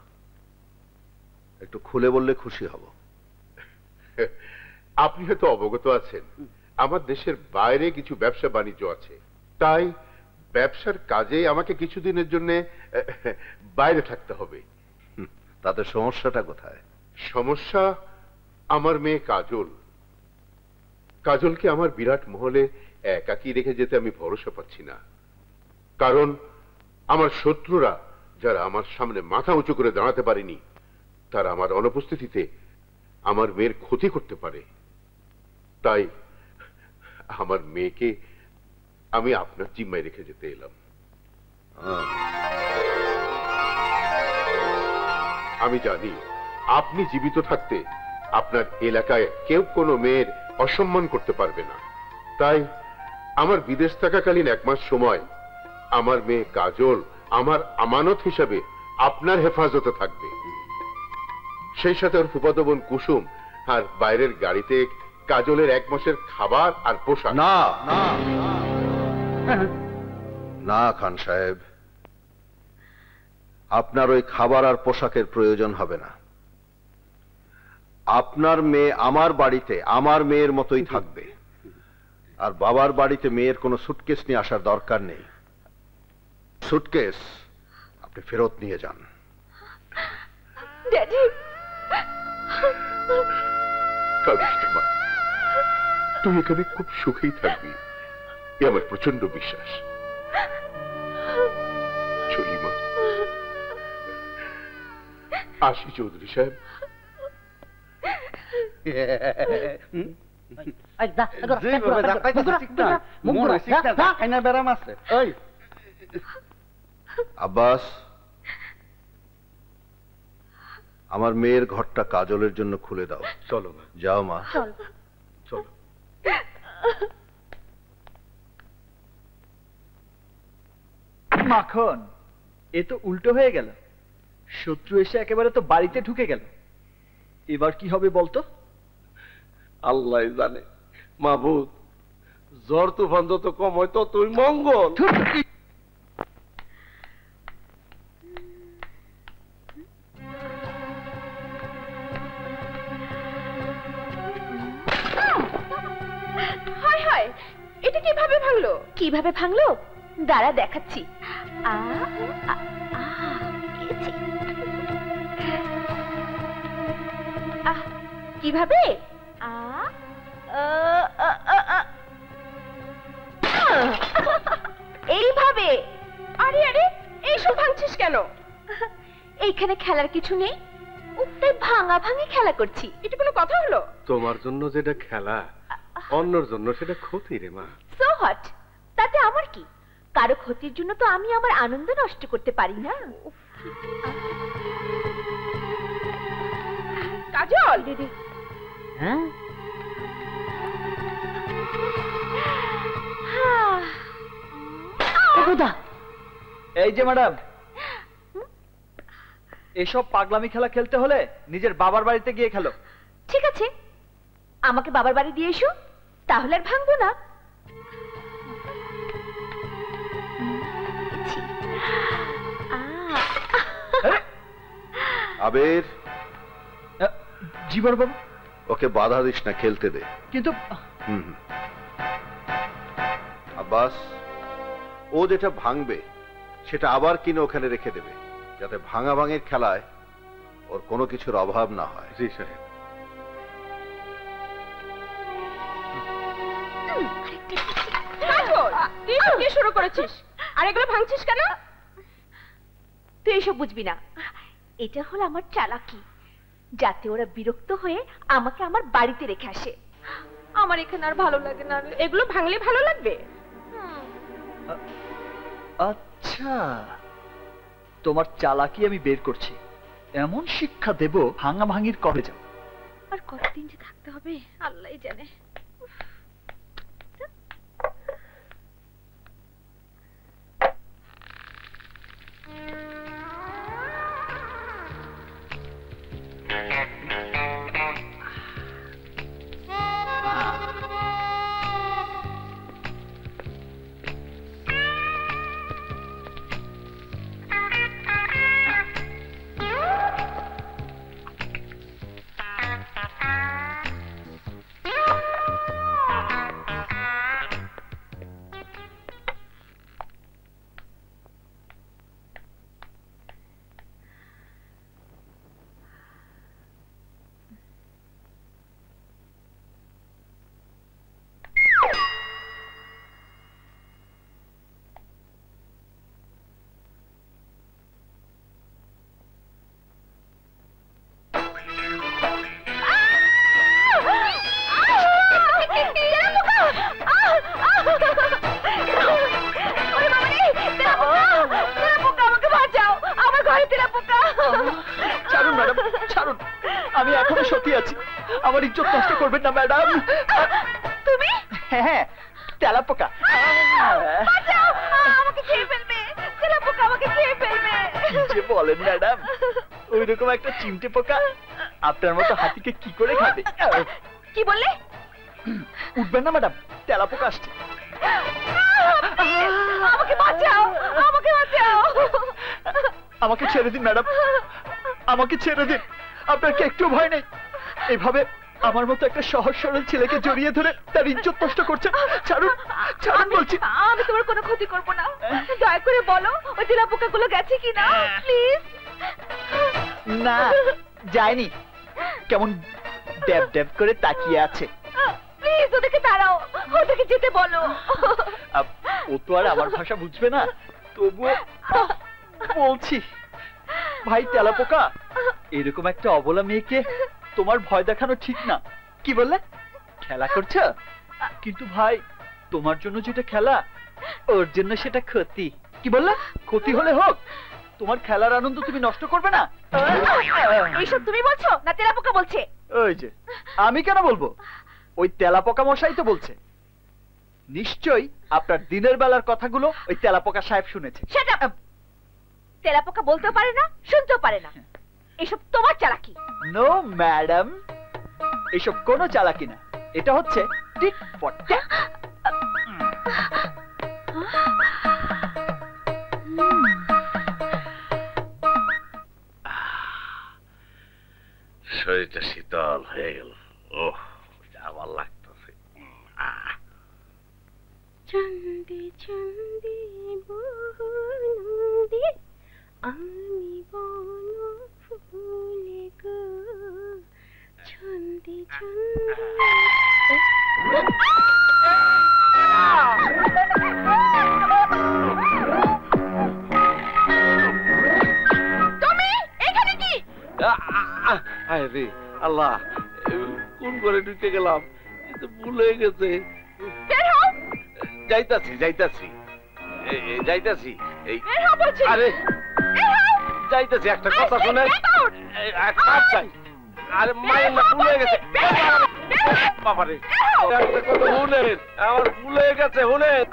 একটু খুলে বললে খুশি হব। আপনি হয়তো অবগত আছেন আমার দেশের বাইরে কিছু ব্যবসা বাণিজ্য আছে, তাই ব্যবসার কাজে আমাকে কিছুদিনের জন্য বাইরে থাকতে হবে। তাতে সমস্যাটা কোথায়? সমস্যা আমার মেয়ে কাজল। কাজলকে আমার বিরাট মহলে একাকী রেখে যেতে আমি ভরসা পাচ্ছি না, কারণ আমার শত্রুরা যারা আমার সামনে মাথা উঁচু করে দাঁড়াতে পারেনি, তারা আমার অনুপস্থিতিতে আমার মেয়ের ক্ষতি করতে পারে। তাই আমার মেয়েকে আমি আপনার জিম্মায় রেখে যেতে এলাম। আমি জানি আপনি জীবিত থাকতে আপনার এলাকায় কেউ কোনো মেয়ের অসম্মান করতে পারবে না, তাই আমার বিদেশ থাকাকালীন 1 মাস সময় আমার মেয়ে কাজল আমার আমানত হিসাবে আপনার হেফাজতে থাকবে। সেই সাথে ওর ফুফাতো বোন কুসুম আর বাইরের গাড়িতে কাজলের 1 মাসের খাবার আর পোশাক। না না না খান সাহেব, আপনার ওই খাবার আর পোশাকের প্রয়োজন হবে না। আপনার মেয়ে আমার বাড়িতে আমার মেয়ের মতোই থাকবে, আর বাবার বাড়িতে মেয়ের কোনো সুটকেস নিয়ে আসার দরকার নেই। সুটকেস আপনি ফেরত নিয়ে যান। ড্যাডি কাঁদিস না মা, তুই এখানে খুব সুখেই থাকবি, এ আমার প্রচন্ড বিশ্বাস। চলি মা, আসি চৌধুরী সাহেব। আব্বাস, আমার মেয়ের ঘরটা কাজলের জন্য খুলে দাও। চলো মা। যাও মা। চলো। মাখন, এ তো উল্টো হয়ে গেল। শত্রু এসে একেবারে তো বাড়িতে ঢুকে গেল। এবার কি হবে বলতো? আল্লাহ জানে মাহবুব, ঝড় তুফান যত কম হয় ততই মঙ্গল। হায় হায়, এটা কিভাবে ভাঙলো? কিভাবে ভাঙলো দাঁড়া দেখাচ্ছি। কিভাবে? এইভাবে। আরে আরে, এইসব ভাঙছিস কেন? এইখানে খেলার কিছু নেই, তাই ভাঙা ভাঙি খেলা করছি। এটা কোনো কথা হলো? তোমার জন্য যেটা খেলা, অন্যর জন্য সেটা ক্ষতি রে মা। সো হোয়াট, তাতে আমার কি? কারো ক্ষতির জন্য তো আমি আমার আনন্দ নষ্ট করতে পারি না। কাজল দিদি। হ্যাঁ এই যে ম্যাডাম, এসব পাগলামি খেলা খেলতে হলে নিজের বাবার বাড়িতে গিয়ে খেলো। ঠিক আছে, আমাকে বাবার বাড়ি দিয়ে এসো, তাহলে আর ভাঙবো না। সাবের, জি বড় বাবু। ওকে বাধা দিস না, খেলতে দে। কিন্তু আব্বাস, ও যেটা ভাঙবে সেটা আবার কিনে ওখানে রেখে দেবে, যাতে ভাঙা ভাঙের খেলায় ওর কোনো কিছুর অভাব না হয়। জি সাহেব। তুই কি শুরু করেছিস? আর এগুলো ভাঙছিস কেন? তুই এসব বুঝবি না। এটা হলো আমার চালাকি, যাতে ওরা বিরক্ত হয়ে আমাকে আমার বাড়িতে রেখে আসে। আমার এখানে আর ভালো লাগে না। এগুলো ভাঙলে ভালো লাগবে? আচ্ছা, তোমার চালাকি আমি বের করছি। এমন শিক্ষা দেব, ভাঙা ভাঙির কবে যাও। আর কতদিন যে থাকতে হবে আল্লাহই জানে। ছাড়ুন ম্যাডাম, ছাড়ুন। আমি এখনো সত্যি আছি, আমার ইজ্জত নষ্ট করবেন না ম্যাডাম। তুমি? হ্যাঁ, তেলাপোকা। আমাকে খেয়ে ফেলবে, তেলাপোকা আমাকে খেয়ে ফেলবে। যে বলেন ম্যাডাম, ওই রকম একটা চিমটে পোকা আপনার মতো হাতিকে কি করে খাবে? কি বললে? উঠবেন না ম্যাডাম, তেলাপোকা আসছে। আমাকে বাঁচাও, আমাকে বাঁচাও। আমাকে ছেড়ে দিন ম্যাডাম, আমাকে ছেড়ে দিন। আপনার কি একটু ভয় নেই? এভাবে আমার মতো একটা সহজ সরল ছেলেকে জড়িয়ে ধরে তার ইজ্জত নষ্ট করছে। ছাড়ুন, ছাড়ুন বলছি। আমি তোমার কোনো ক্ষতি করব না, দয়া করে বলো ওই তেলাপোকাগুলো গেছে কিনা প্লিজ। না, যায়নি। কেমন ড্যাব ড্যাব করে তাকিয়ে আছে। প্লিজ ওদেরকে তাড়াও, ওদেরকে যেতে বলো। ও তো আর আমার ভাষা বুঝবে না, তবুও বলছি। ভাই তেলাপোকা, এরকম একটা অবলা মেয়েকে তোমার ভয় দেখানো ঠিক না। কি বললে? খেলা করছো? কিন্তু ভাই, তোমার জন্য যেটা খেলা, ওর জন্য সেটা ক্ষতি। কি বললে? ক্ষতি হলে হোক, তোমার খেলার আনন্দ তুমি নষ্ট করবে না। এইসব তুমি বলছো না তেলাপোকা বলছে? ওই যে, আমি কেন বলবো? ওই তেলাপোকা মশাই তো বলছে। নিশ্চয়ই আপনার দিনের বেলার কথাগুলো ওই তেলাপোকা সাহেব শুনেছে। সেটা তেলাপোকা বলতেও পারে না, শুনতেও পারে না। এসব তোমার চালাকি। নো ম্যাডাম, এসব কোনো চালাকি না। এটা হচ্ছে টিট ফর ট্যাট। শরীরটা শীতল হয়ে গেল। ওহ, আবার লাগতেছে। চন্দে চন্দে বনন্দে আমি বন ফুলে গো, ছন্দে তুমি এখানে কি? আরে আল্লাহ, কোন করে ঢুকে গেলাম, ভুল হয়ে গেছে। যাইতাছি যাইতাছি যাইতাছি। আরে যাইতাছি, একটা কথা শুনে। আরে মায়ের না, ভুল হয়ে গেছে। বাবারে, একটা কথা শুনেন, আমার ভুল হয়ে গেছে। শুনেন,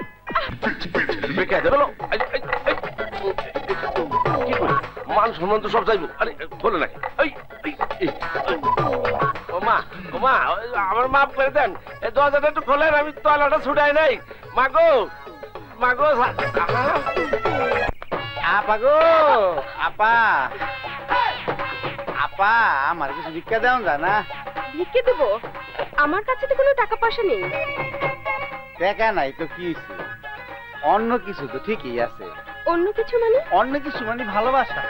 মান সম্মান তো সব যাইব। আরে বলে নাকি? ও মা, ও মা, আমার মাফ করে দেন। এই দরজাটা একটু খোলেন, আমি তলাটা ছুটাই নাই। মাগো, মাগো, আপা গো, আপা, আপা আমার কিছু ভিক্ষা দেওয়া যায় না? ভিক্ষে দেবো? আমার কাছে তো কোনো টাকা পয়সা নেই। টাকা নাই তো কি হইছে? অন্য কিছু তো ঠিকই আছে। অন্য কিছু মানে? অন্য কিছু মানে ভালোবাসা।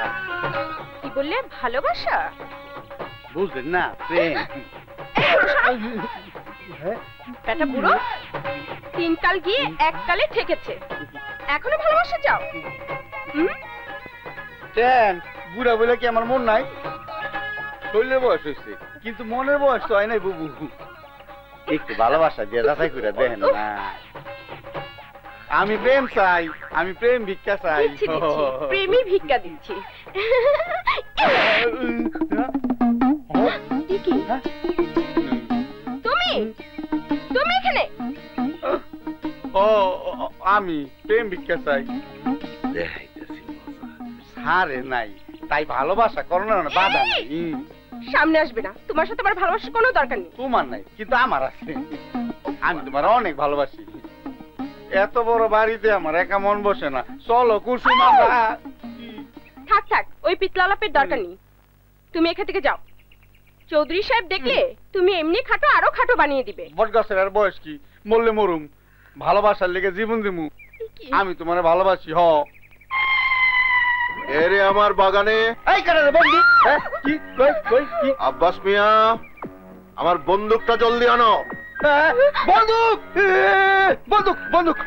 কি বললে? ভালোবাসা? বুঝলেন না? প্রেম। বেটা বুড়ো, 3 কাল গিয়ে 1 কালে ঠেকেছে, এখনো ভালোবাসা চাও? কেন বুড়া বলে কি আমার মন নাই? শরীরের বয়স হয়েছে কিন্তু মনের বয়স তো হয় নাই বুবু। একটু ভালোবাসা দিয়ে যাচাই করে দেখেন না। আমি প্রেম চাই, আমি প্রেম ভিক্ষা চাই। প্রেমই ভিক্ষা দিচ্ছি। তুমি তুমি এখানে? ও আমি প্রেম ভিক্ষা চাই। সারে নাই তাই ভালোবাসা করো না, বাধা নাই। সামনে আসবে না, তোমার সাথে আমার ভালোবাসার কোনো দরকার নেই। তোমার নাই কিন্তু আমার আছে। আমি তোমার অনেক ভালোবাসি। এত বড় বাড়িতে আমার একা মন বসে না। চলো কুসুম। থাক থাক, ওই পিতলালাপের দরকার নেই। তুমি এখান থেকে যাও। চৌধুরী সাহেব দেখলে তুমি এমনি খাটো আরো খাটো বানিয়ে দিবে। বটগাছের আর বয়স কি, মরলে মরুম, ভালোবাসার লেগে জীবন দিমু। আমি তোমার ভালোবাসি। হ এরে আমার বাগানে এই করে রে বন্ধু। কি কই কই কি? আব্বাস মিয়া, আমার বন্দুকটা জলদি আনো। বন্দুক বন্দুক বন্দুক।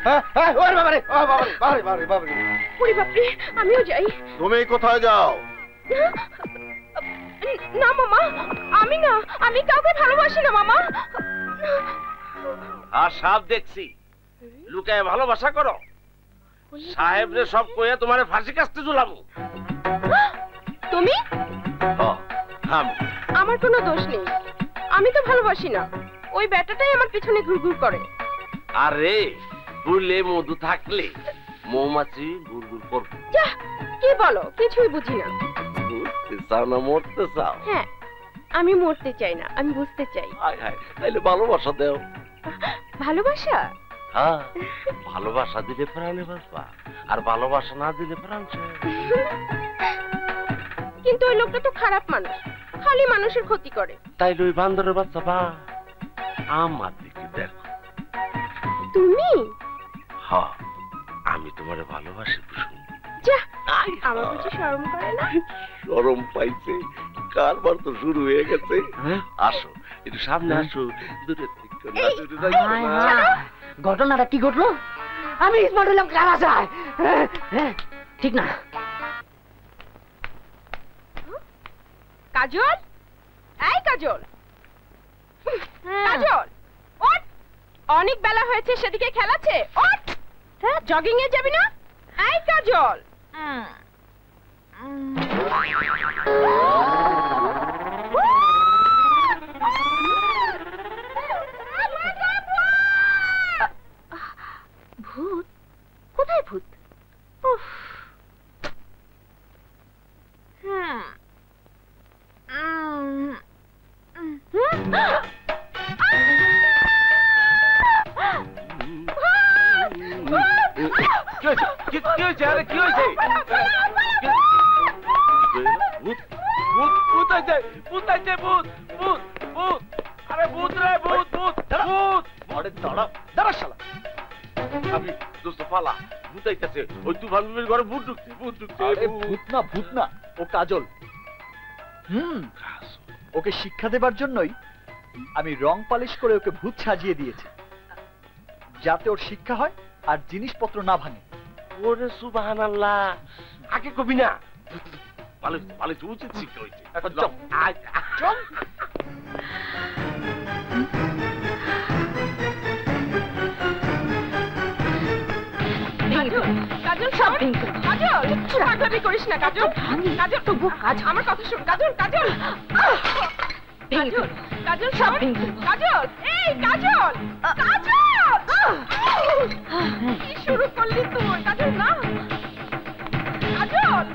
ওরে বাবারে বাবারে বাবারে বাবারে। ওরে বাপরে, আমিও যাই। তুমি কোথায় যাও? না মামা, আমি না, আমি কাউকে ভালোবাসি না মামা। আর সাপ দেখছি লুকায় ভালোবাসা করো। সাহেব রে সব কইয়া তোমারে ফাঁসি কাস্তে ঝুলাবো। তুমি? আমার কোনো দোষ নেই, আমি তো ভালোবাসি না। ওই ব্যাটাটাই আমার পিছনে ঘুরঘুর করে। আরে ফুলে মধু থাকলে মৌমাছি ঘুরঘুর করবে। যা, কি বলো? কিছুই বুঝি না। বুঝতে চাও না মরতে চাও? হ্যাঁ, আমি মরতে চাই না, আমি বুঝতে চাই। হায় হায়, তাইলে ভালোবাসা দাও। ভালোবাসা? হ্যাঁ, ভালোবাসা দিলে প্রাণে বাঁচবা, আর ভালোবাসা না দিলে প্রাণ শেষ। কিন্তু ওই লোকটা তো খারাপ মানুষ, খালি মানুষের ক্ষতি করে। তাইলে ওই বান্দরের বাচ্চা বা আমার দিকে দেখো। তুমি? হ্যাঁ, আমি তোমারে ভালোবাসি কুসুম। যা, আমার কিছু শরম করে না? শরম পাইছে, কারবার তো শুরু হয়ে গেছে। আসো একটু সামনে আসো। দূরে থেকে না, দূরে যাইও না। ঘটনাটা কি ঘটলো? আমি স্মার্ট হলাম কারা যায়? ঠিক না। কাজল, এই কাজল, কাজল ওঠ, অনেক বেলা হয়েছে, সেদিকে খেলাচ্ছে। ওঠ, জগিং এ যাবি না? এই কাজল। ভূত? কোথায় ভূত? উফ। কি হয়েছে? আরে কি হয়েছে? ভূত ভূত ভূত আছে, ভূত আছে, ভূত ভূত ভূত। আরে ভূত রে, ভূত ভূত ভূত। আরে দাঁড়া দাঁড়া শালা। আমি দোস্ত পালা, ভূত আইতাছে। ওই তুফান বিবির ঘরে ভূত ঢুকছে, ভূত ঢুকছে। আরে ভূত না, ভূত না, ও কাজল। ওকে শিক্ষা দেবার জন্যই আমি রং পালিশ করে ওকে ভূত সাজিয়ে দিয়েছি, যাতে ওর শিক্ষা হয় আর জিনিসপত্র না ভাঙে। ওরে সুবহানাল্লাহ, আগে কবি না। পালিশ পালিশ উচিত শিক্ষা হয়েছে। এখন চল চল। কাজল সব কাজল, ভাবি করিস না কাজল। কাজল তবু কাজ, আমার কথা শোন কাজল। কাজল কাজল কাজল সব কাজল। এই কাজল, কাজল কি শুরু করলি তুই? কাজল না, কাজল।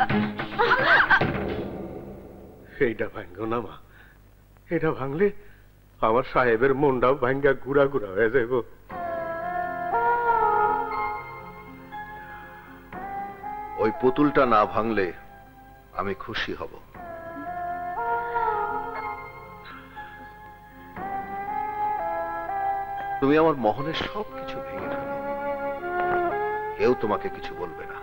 এইটা ভাঙ্গো না মা, এটা ভাঙলে আমার সাহেবের মনটাও ভাঙ্গা গুড়া গুড়া হয়ে যাইব। ওই পুতুলটা না ভাঙলে আমি খুশি হব। তুমি আমার মহলের সবকিছু ভেঙে ফেলো, কেউ তোমাকে কিছু বলবে না,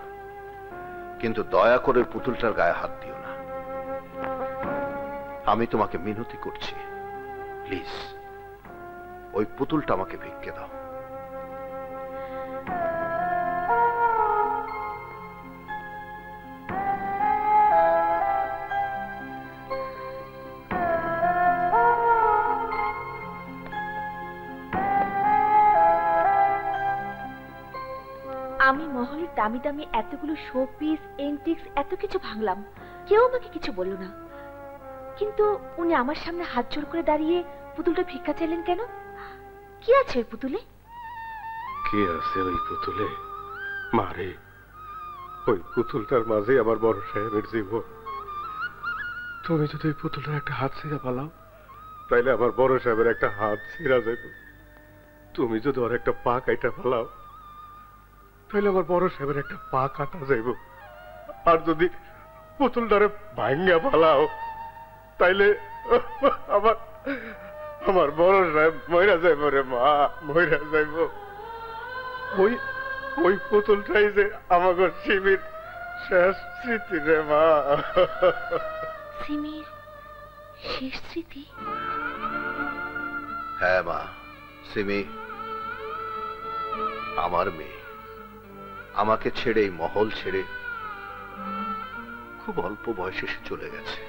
কিন্তু দয়া করে পুতুলটার গায়ে হাত দিও না। আমি তোমাকে মিনতি করছি, প্লিজ ওই পুতুলটা আমাকে ভিক্ষে দাও। আমি মহলের দামি দামি এতগুলো শো পিস, এন্টিক্স, এত কিছু ভাঙলাম, কেউ আমাকে কিছু বলল না। কিন্তু উনি আমার সামনে হাত জোর করে দাঁড়িয়ে পুতুলটা ভিক্ষা চাইলেন কেন? কি আছে ওই পুতুলে? কি আছে ওই পুতুলে? মারে, ওই পুতুলটার মাঝে আমার বড় সাহেবের জীবন। তুমি যদি ওই পুতুলটার একটা হাত ছিঁড়া পালাও, তাইলে আমার বড় সাহেবের একটা হাত ছিঁড়া যাবে। তুমি যদি ওর একটা পা কাইটা পালাও, তাইলে আমার বড় সাহেবের একটা পা কাটা যাইব। আর যদি পুতুলটারে ভাঙ্গা পালাও, তাইলে আমার আমার বড় সাহেব মইরা যাইব রে মা, মইরা যাইব। ওই ওই পুতুলটাই যে আমাকে সিমির শেষ স্মৃতি রে মা। সিমির শেষ স্মৃতি? হ্যাঁ মা, সিমি আমার মেয়ে। আমাকে ছেড়ে, এই মহল ছেড়ে খুব অল্প বয়সে সে চলে গেছে।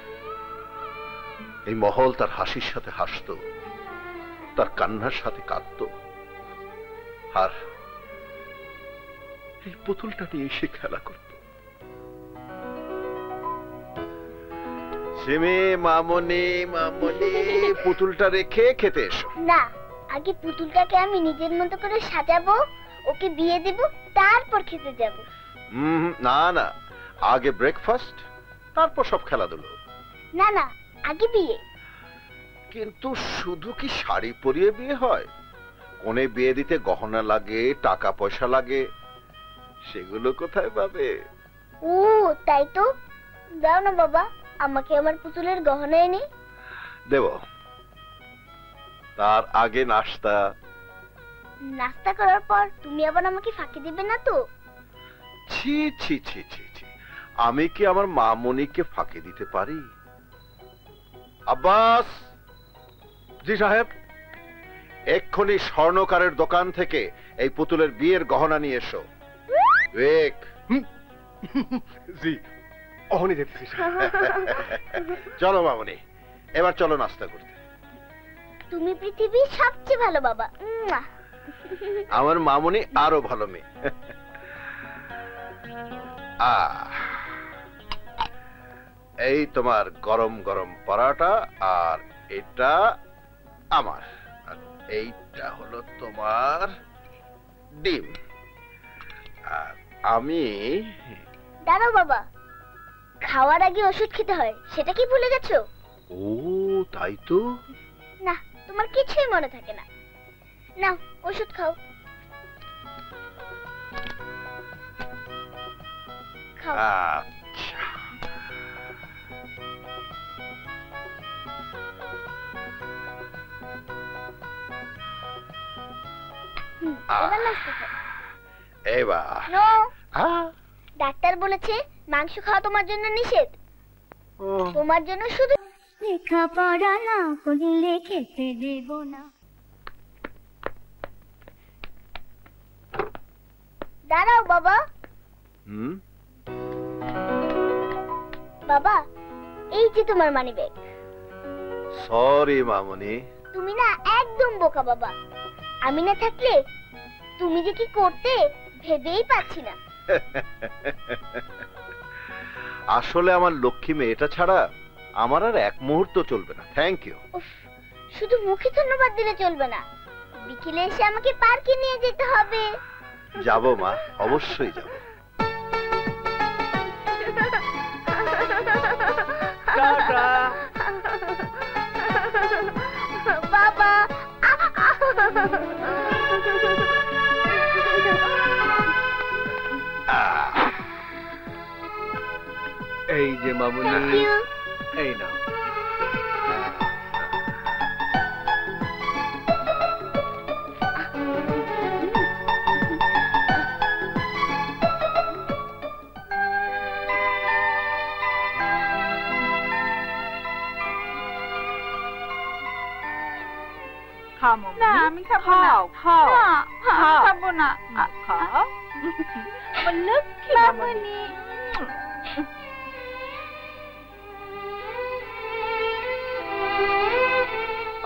এই মহল তার হাসির সাথে হাসতো, তার কান্নার সাথে কাঁদতো, আর এই পুতুলটা নিয়ে এসে খেলা করত। সিমি, মামনি, মামনি, পুতুলটা রেখে খেতে এসো। না, আগে পুতুলটাকে আমি নিজের মতো করে সাজাবো, ওকে বিয়ে দেব, তারপর খেতে যাব। না না, আগে ব্রেকফাস্ট, তারপর সব খেলাধুলো। না না, আগে বিয়ে। কিন্তু শুধু কি শাড়ি পরিয়ে বিয়ে হয়? কোনে বিয়ে দিতে গহনা লাগে, টাকা পয়সা লাগে, সেগুলো কোথায় পাবে? ও তাই তো, দাও না বাবা, আমাকে আমার পুতুলের গহনা এনে। দেব, তার আগে নাস্তা। নাস্তা করার পর তুমি আবার আমাকে ফাঁকি দিবে না তো? ছি ছি ছি ছি ছি, আমি কি আমার মামনিকে ফাঁকি দিতে পারি? আব্বাস। জি সাহেব। এক্ষুনি স্বর্ণকারের দোকান থেকে এই পুতুলের বিয়ের গহনা নিয়ে এসো। জি, অহনি দেখছি। চলো মামনি, এবার চলো নাস্তা করতে। তুমি পৃথিবীর সবচেয়ে ভালো বাবা। আমার মামনি আরো ভালো মেয়ে। এই তোমার গরম গরম পরাটা, আর এটা আমার, আর এইটা হলো তোমার ডিম। আর আমি দাঁড়াও বাবা, খাওয়ার আগে ওষুধ খেতে হয়, সেটা কি ভুলে গেছো? ও তাই তো। না, তোমার কিছুই মনে থাকে না। নাও ওষুধ খাও। খাও। আচ্ছা, এবার নাস্তা খাও। এবার নো, ডাক্তার বলেছে মাংস খাওয়া তোমার জন্য নিষেধ। তোমার জন্য শুধু লেখাপড়া না করলে খেতে দেব না। দাঁড়াও বাবা। বাবা, এই যে তোমার মানি ব্যাগ। সরি মামনি। তুমি না একদম বোকা বাবা। আমি না থাকলে তুমি যে কি করতে ভেবেই পাচ্ছি না। আসলে আমার লক্ষ্মী মেয়েটা ছাড়া আমার আর এক মুহূর্ত চলবে না। Thank you. শুধু মুখে ধন্যবাদ দিলে চলবে না, বিকেলে এসে আমাকে পার্কে নিয়ে যেতে হবে। যাবো মা, অবশ্যই যাবো। বাবা। এই যে মামুনি, এই নাও। না আমি খাবো না। খাবো না। খাও আমার লক্ষ্মী মামনি।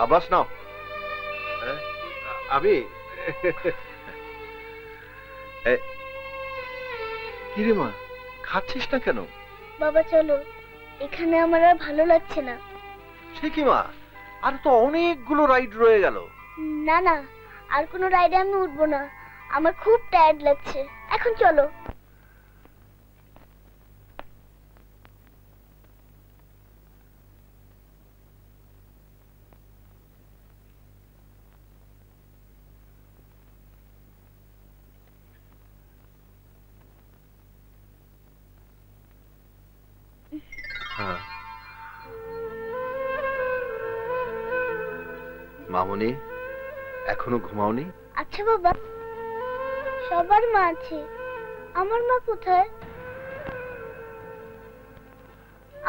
আব্বাস নাও। আমি কিরে মা, খাচ্ছিস না কেন? বাবা চলো, এখানে আমার আর ভালো লাগছে না। সে কি মা, আর তো অনেকগুলো রাইড রয়ে গেল। না না, আর কোনো রাইডে আমি উঠবো না, আমার খুব টায়ার্ড লাগছে। এখন চলো। মামনি, এখনো ঘুমাওনি? আচ্ছা বাবা, সবার মা আছে, আমার মা কোথায়?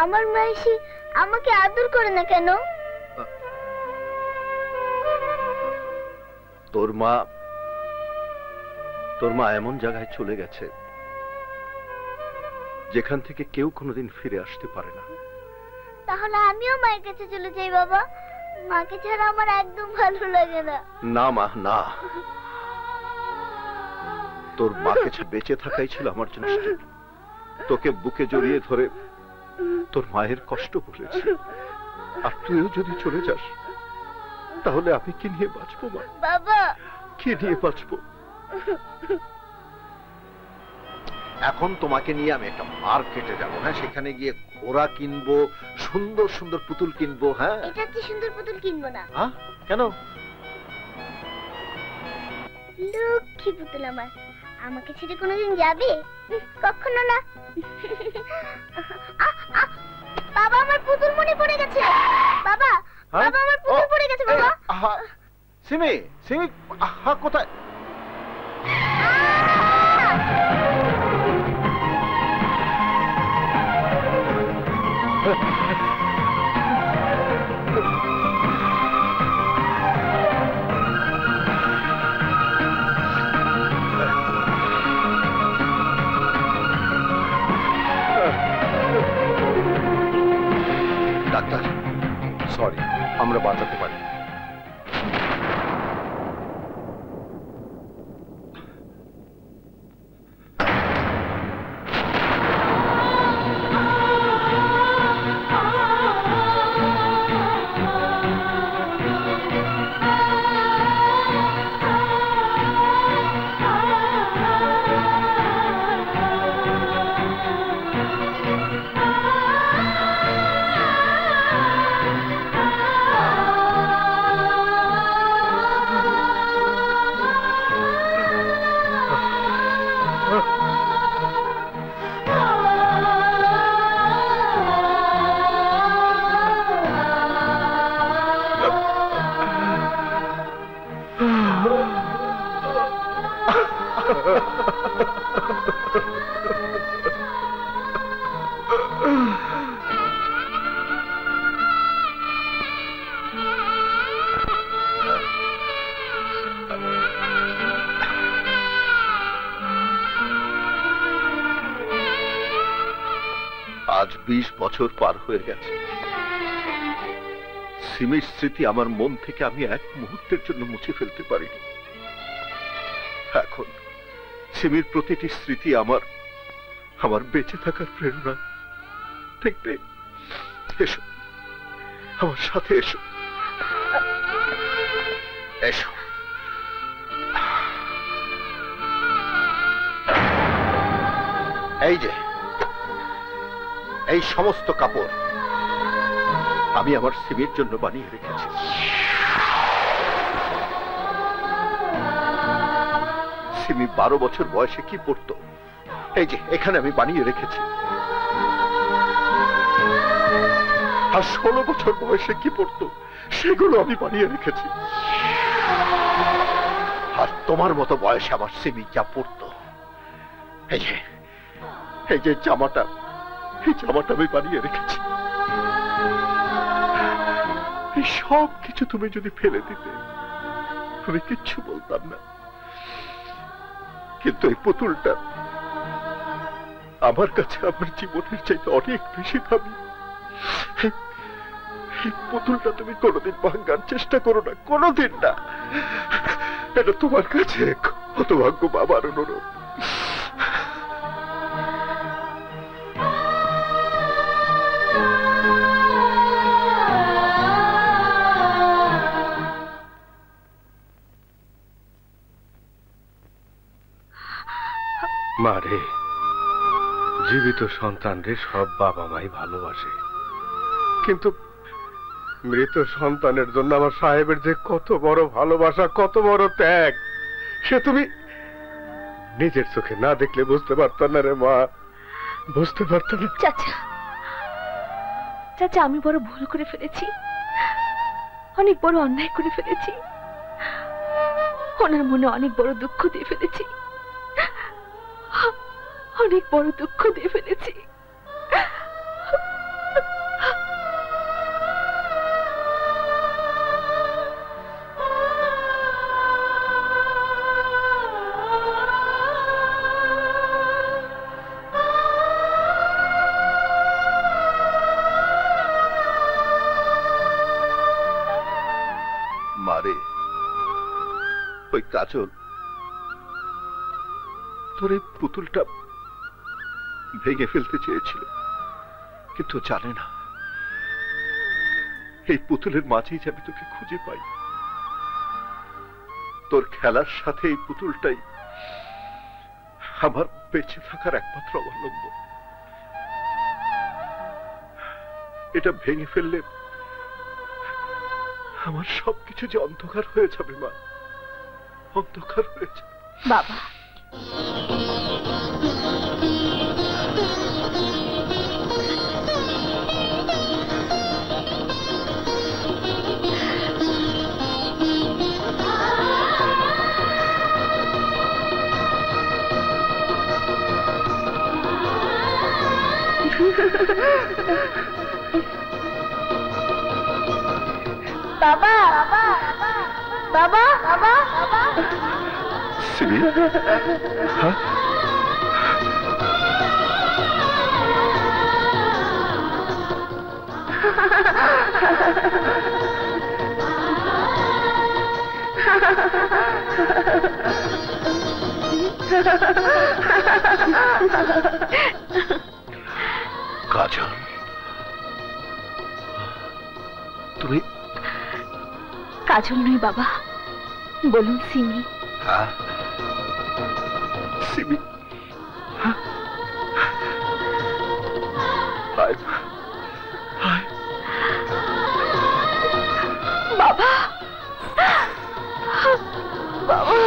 আমার মা এসে আমাকে আদর করে না কেন? তোর মা এমন জায়গায় চলে গেছে যেখান থেকে কেউ কোনোদিন ফিরে আসতে পারে না। তাহলে আমিও মায়ের কাছে চলে যাই বাবা, মাকে ছাড়া আমার একদম ভালো লাগে না। না মা, না, তোর মাকে বেঁচে থাকাই ছিল আমার জন্য। তোকে বুকে জড়িয়ে ধরে তোর মায়ের কষ্ট বলেছি, আর তুইও যদি চলে যাস তাহলে আমি কি নিয়ে বাঁচবো মা? বাবা, কি নিয়ে বাঁচবো? এখন তোমাকে নিয়ে আমি একটা মার্কেটে যাবো, হ্যাঁ, সেখানে গিয়ে ঘোড়া কিনবো, সুন্দর সুন্দর পুতুল কিনবো। হ্যাঁ, এটা কি সুন্দর পুতুল কিনবো না? কেন? লক্ষ্মী পুতুল আমার, আমাকে ছেড়ে কোনোদিন যাবে? কখনো না। বাবা, আমার পুতুল মনে পড়ে গেছে। বাবা, বাবা আমার পুতুল পড়ে গেছে। বাবা, সিমি, সিমি, কোথায়? ডাক্তার, সরি, আমরা বাঁচাতে পারি। আজ 20 বছর পার হয়ে গেছে। সিমির স্মৃতি আমার মন থেকে আমি এক মুহূর্তের জন্য মুছে ফেলতে পারিনি। এখন সিমির প্রতিটি স্মৃতি আমার বেঁচে থাকার প্রেরণা। দেখবে, এসো, আমার সাথে এসো, এসো। এই যে, এই সমস্ত কাপড় আমি আমার সিমির জন্য বানিয়ে রেখেছি। সিমি 12 বছর বয়সে কি পড়তো, এই যে এখানে আমি বানিয়ে রেখেছি। আর 16 বছর বয়সে কি পড়তো, সেগুলো আমি বানিয়ে রেখেছি। আর তোমার মতো বয়সে আমার সিমি যা পড়তো, এই যে জামাটা, এই জামাটা আমি বানিয়ে রেখেছি। এই সব কিছু তুমি যদি ফেলে দিতে, আমি কিচ্ছু বলতাম না, কিন্তু এই পুতুলটা আমার কাছে আমার জীবনের চাইতে অনেক বেশি দামি। এই পুতুলটা তুমি কোনোদিন ভাঙার চেষ্টা করো না, কোনোদিন না। এটা তোমার কাছে হতভাগ্য বাবার অনুরোধ। মারে, জীবিত সন্তানরে সব বাবা মাই ভালোবাসে, কিন্তু মৃত সন্তানের জন্য আমার সাহেবের যে কত বড় ভালোবাসা, কত বড় ত্যাগ, সে তুমি নিজের চোখে না দেখলে বুঝতে পারতাম না রে মা, বুঝতে পারতাম না। চাচা, চাচা, আমি বড় ভুল করে ফেলেছি, অনেক বড় অন্যায় করে ফেলেছি, ওনার মনে অনেক বড় দুঃখ দিয়ে ফেলেছি, অনেক বড় দুঃখ দিয়ে ফেলেছি। মারে, ওই কাজল তোর এই পুতুলটা ভেঙে ফেলতে চেয়েছিল, কিন্তু জানে না এই পুতুলের মাঝেই যে আমি তোকে খুঁজে পাই। তোর খেলার সাথে এই পুতুলটাই আমার বেঁচে থাকার একমাত্র অবলম্বন। এটা ভেঙে ফেললে আমার সবকিছু যে অন্ধকার হয়ে যাবে মা, অন্ধকার হয়ে যাবে। বাবা, বাবা, বাবা, বাবা, সিমি, হ্যাঁ? কাজল, তুমি? কাজল নয় বাবা, বলুন সিমি। হ্যাঁ, সিমি। হায় হায় বাবা, বাবা,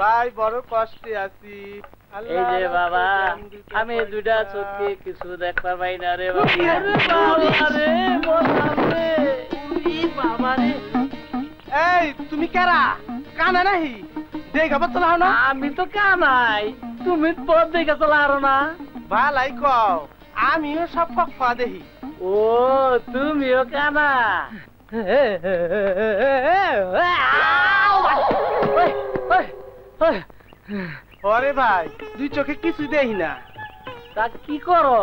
ভাই বড় কষ্টে আছি। এই যে বাবা, আমি দুইটা চোখে কিছু দেখতে পাই না রে বাবা। এই তুমি কারা? কানা নাহি? দেখা পাচ্ছ না? আমি তো কানাই, তুমি পথ দেখে চলা আরো না। ভালাই কও, আমিও সব পক্ষা দেখি। ও, তুমিও কানা? ওরে ভাই, দুই চোখে কিছু দেখি না। তা কি করো?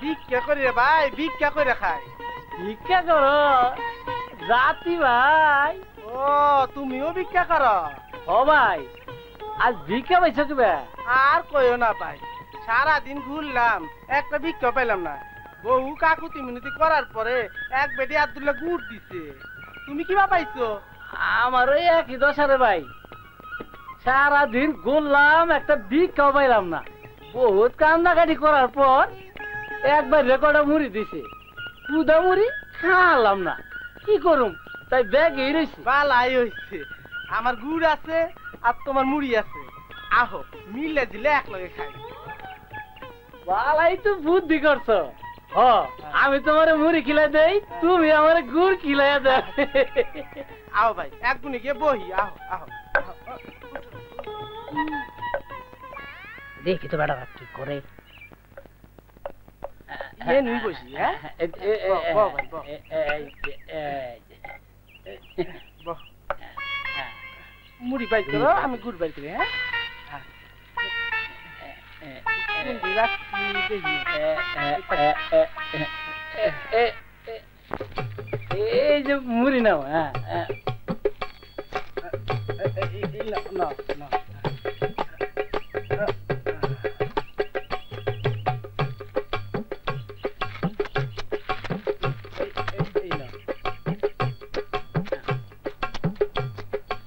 ভিক্ষা করি রে ভাই, ভিক্ষা করে খাই। ভিক্ষা করো? জাতি ভাই। ও, তুমিও ভিক্ষা করো? ও ভাই, আজ ভিক্ষা পাইছো কি? আর কইও না ভাই, সারাদিন ঘুরলাম, একটা ভিক্ষা পেলাম না। বহু কাকুতি মিনতি করার পরে এক বেটি আব্দুল্লাহ গুড় দিছে। তুমি কিবা পাইছো? আমার ওই একই দশা রে ভাই, সারাদিন ঘুরলাম, একটা ভিক্ষাও পাইলাম না। বহুত কান্দাকাটি করার পর একবার রেকর্ডে মুড়ি দিছে, পুদা মুড়ি খাওয়ালাম না, কি করুম, তাই ব্যাগে রয়েছে। বালাই হইছে, আমার গুড় আছে আর তোমার মুড়ি আছে, আহো মিলে দিলে এক লগে খাই। বালাই তো বুদ্ধি করছো। আমি তোমার মুড়ি খিলাই দেই, তুমি আমার গুড় খিলাই দে। আও ভাই, এক গুণে গিয়ে বহি, আহো আহো। দেখি তো বেটা কি করে। নুই বসি হ্যাঁ মুড়ি বাইর করো আমি গুড় বাইর করি হ্যাঁ এই যে মুড়ি নাও হ্যাঁ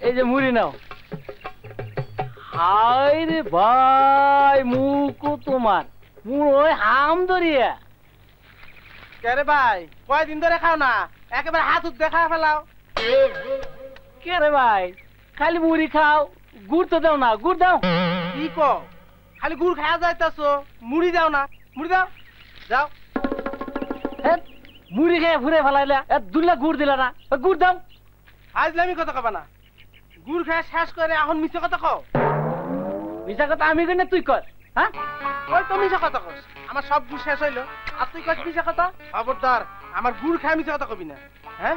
এই যে মুড়ি নাও হায় রে ভাই মুখো তোমার মুড়োয় হাম ধরিয়া কে রে ভাই কয়দিন ধরে খাও না একেবারে হাত দেখা ফেলাও কে রে ভাই খালি মুড়ি খাও গুড় তো দাও না গুড় দাও কি কো খালি গুড় খাওয়া যাইতাছো মুড়ি দাও না মুড়ি দাও যাও মুড়ি খেয়ে ঘুরে ফেলাইলা দুলা গুড় দিলা না গুড় দাও আজলামি কথা কবা না গুড় খেয়ে শেষ করে এখন মিছে কথা কও মিছা কথা আমি কই না তুই কর হ্যাঁ ওই তো মিছা কথা কস আমার সব গুড় শেষ হইলো আর তুই কস মিছা কথা খবরদার আমার গুড় খেয়ে মিছা কথা কবি না হ্যাঁ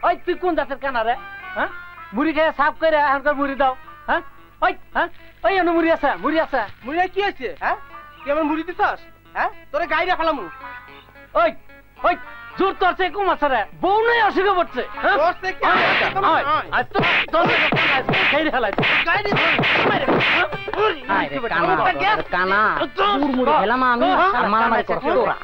ওই তুই কোন জাতের কানা রে হ্যাঁ মুড়ি খেয়ে সাফ করে এখনকার মুড়ি দাও হ্যাঁ ওই এনে মুড়ি আছে মুড়ি কি আছে হ্যাঁ তুই আমার মুড়ি দিছস হ্যাঁ তোরে গাইরা ফেলামু ওই ওই জোর তোরছে কম আছে রে বউ নাই অসুখে পড়ছে তোরছে কি আজ তো তোর খাইরে ফেলাই গাইরে কানা মুড় মুড়ি খেলাম আমি আর মারামারি করছো তোরা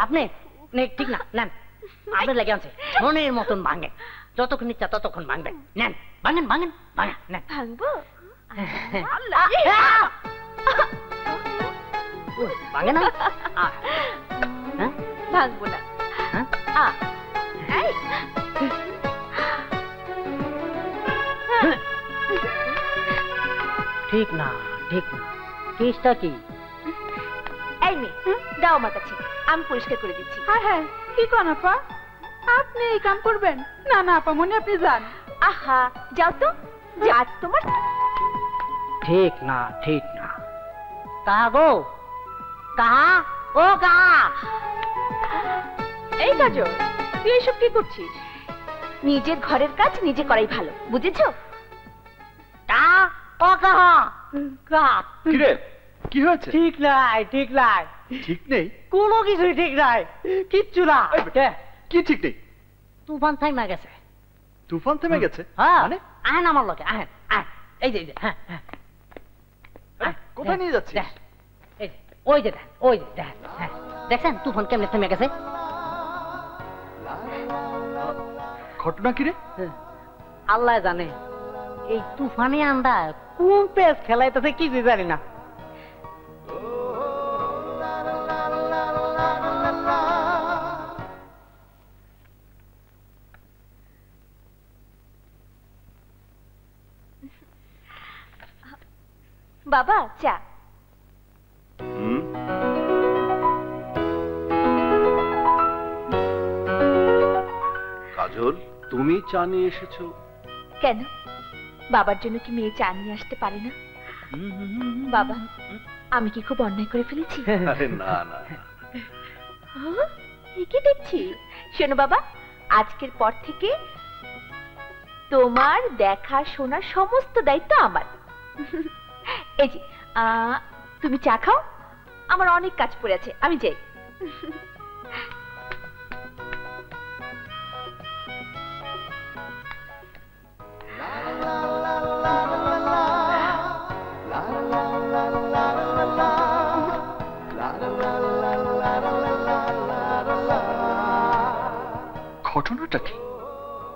আপনি ঠিক না নেন আপনার লেগে আছে মনের মতন ভাঙে যতক্ষণ ইচ্ছা ততক্ষণ ভাঙবেন নেন ভাঙেন ভাঙেন ভাঙেন নেন ভাঙবো ভাঙে না ভাঙবো না ঠিক না ঠিক না কেসটা কি এই মেয়ে দাও আমার কাছে আমি পরিষ্কার করে দিচ্ছি হ্যাঁ কি কোন আপা আপনি এই কাম করবেন না না আপা মনে আপনি যান আহা যাও তো যা তোমার ঠিক না কাহা গো কাহা ও কাহা এই কাজল তুই এসব কি করছিস নিজের ঘরের কাজ নিজে করাই ভালো বুঝেছো কাহা ও কাহা কাহা কি রে কি হয়েছে ঠিক নাই ঠিক নেই কোনো কিছুই ঠিক নাই কিচ্ছু না কি ঠিক নেই তুফান থাইমা গেছে তুফান থেমে গেছে মানে আহেন আমার লগে আহেন এই যে হ্যাঁ কোথায় নিয়ে যাচ্ছিস ওই যে দেখেন তুফান কেমনে থেমে গেছে ঘটনা কি রে আল্লাহ জানে এই তুফানে আন্দা কোন পেস খেলাইতেছে কিছুই জানি না বাবা চা কাজল তুমি চা নিয়ে এসেছো কেন বাবার জন্য কি মেয়ে চা নিয়ে আসতে পারে না বাবা আমি কি খুব অন্যায় করে ফেলেছি আরে না না কি দেখছি শোনো বাবা আজকের পর থেকে তোমার দেখা শোনা সমস্ত দায়িত্ব আমার এই যে তুমি চা খাও আমার অনেক কাজ পড়ে আছে আমি যাই ঘটনাটা কি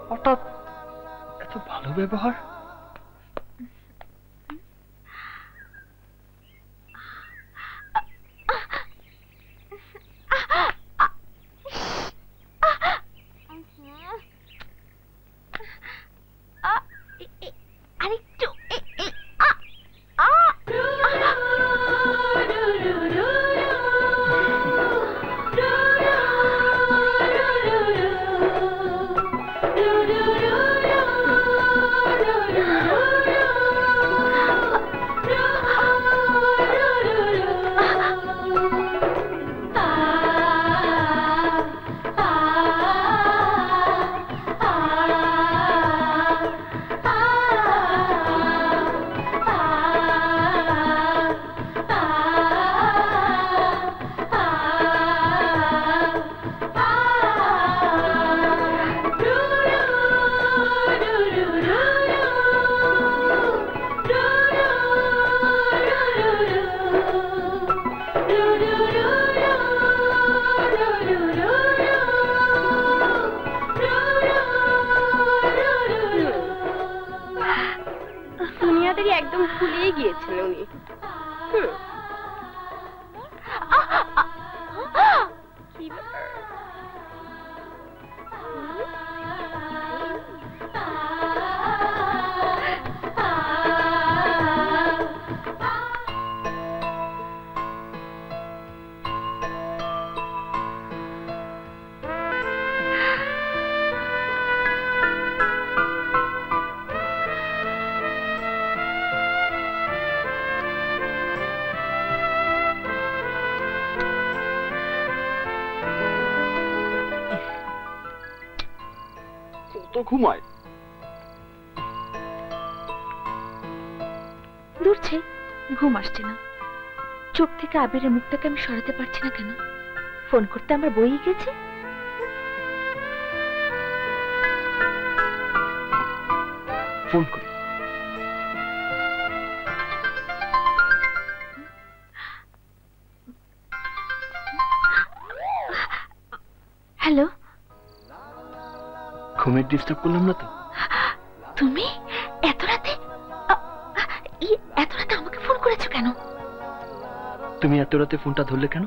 হঠাৎ এত ভালো ব্যবহার গিয়েছেন উনি। কি ব্যাপার? তো ঘুমায় দূরছে, ঘুম আসছে না। চোখ থেকে আবিরের মুখটাকে আমি সরাতে পারছি না কেন? ফোন করতে আমার বই গেছে। ফোন করি। হ্যালো, ঘুমের ডিস্টার্ব করলাম না তো? তুমি এত রাতে আমাকে ফোন করেছো কেন? তুমি এত রাতে ফোনটা ধরলে কেন?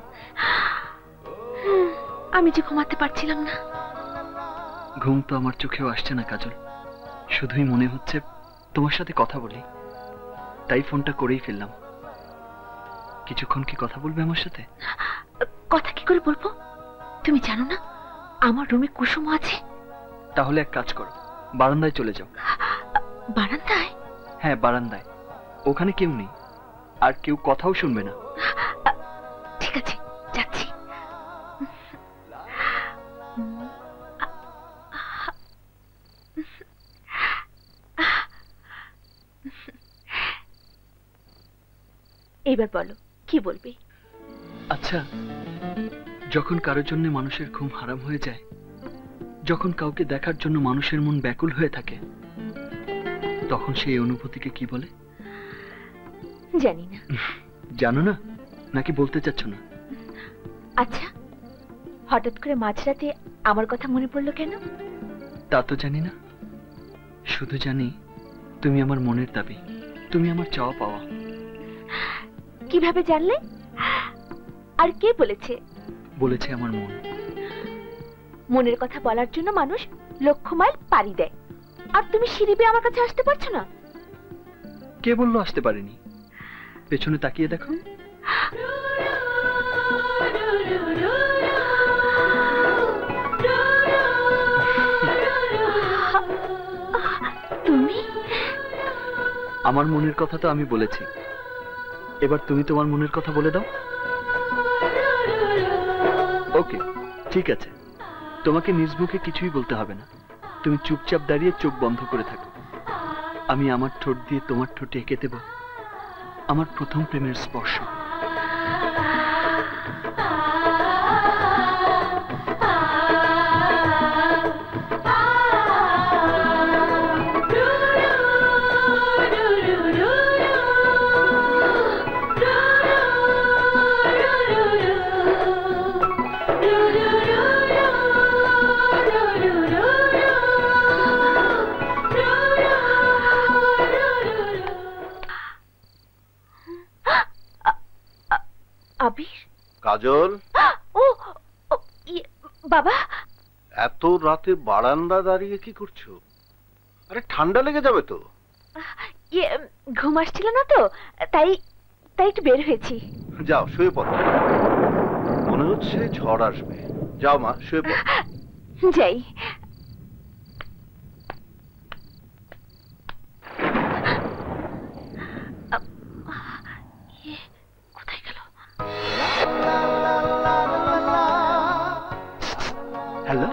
আমি যে ঘুমাতে পারছিলাম না। ঘুম তো আমার চোখেও আসছে না কাজল, শুধুই মনে হচ্ছে তোমার সাথে কথা বলি, তাই ফোনটা করেই ফেললাম। কিছুক্ষণ কি কথা বলবে আমার সাথে? কথা কি করে বলবো? তুমি জানো না আমার রুমে কুসুম আছে? তাহলে এক কাজ করো, বারান্দায় চলে যাও। বারান্দায়? হ্যাঁ বারান্দায়, ওখানে কেউ নেই আর কেউ কথাও শুনবে না। ঠিক আছে, যাচ্ছি। এবার বলো কি বলবে? আচ্ছা, যখন কারোর জন্য মানুষের ঘুম হারাম হয়ে যায়, যখন কাউকে দেখার জন্য মানুষের মন ব্যাকুল হয়ে থাকে, তখন সেই অনুভূতিকে কি বলে? জানি না। জানো না নাকি বলতে চাচ্ছ না? আচ্ছা, হঠাৎ করে মাঝরাতে আমার কথা মনে পড়লো কেন? তা তো জানি না, শুধু জানি তুমি আমার মনের দাবি, তুমি আমার চাওয়া পাওয়া। কিভাবে জানলে? আর কে বলেছে? বলেছে আমার মন। মনের কথা বলার জন্য মানুষ লক্ষ মাইল পাড়ি দেয়, আর তুমি সিঁড়ি বেয়ে আমার কাছে আসতে পারছো না? কে বললো আসতে পারিনি? পেছনে তাকিয়ে দেখো। তুমি? আমার মনের কথা তো আমি বলেছি, এবার তুমি তোমার মনের কথা বলে দাও। ওকে, ঠিক আছে, তোমাকে নিজ মুখে কিছুই বলতে হবে না, তুমি চুপচাপ দাঁড়িয়ে চোখ বন্ধ করে থাকো। আমি আমার ঠোঁট দিয়ে তোমার ঠোঁটে এঁকে দেব আমার প্রথম প্রেমের স্পর্শ। আবির? কাজল, ও বাবা, এত রাতে বারান্দা দাঁড়িয়ে কি করছো? আরে ঠান্ডা লেগে যাবে তো। ঘুম আসছিল না তো, তাই একটু বের হয়েছি। যাও শুয়ে পড়ো, মনে হচ্ছে ঝড় আসবে। যাও মা, শুয়ে পড়ো। যাই। কোথায় গেল? হ্যালো।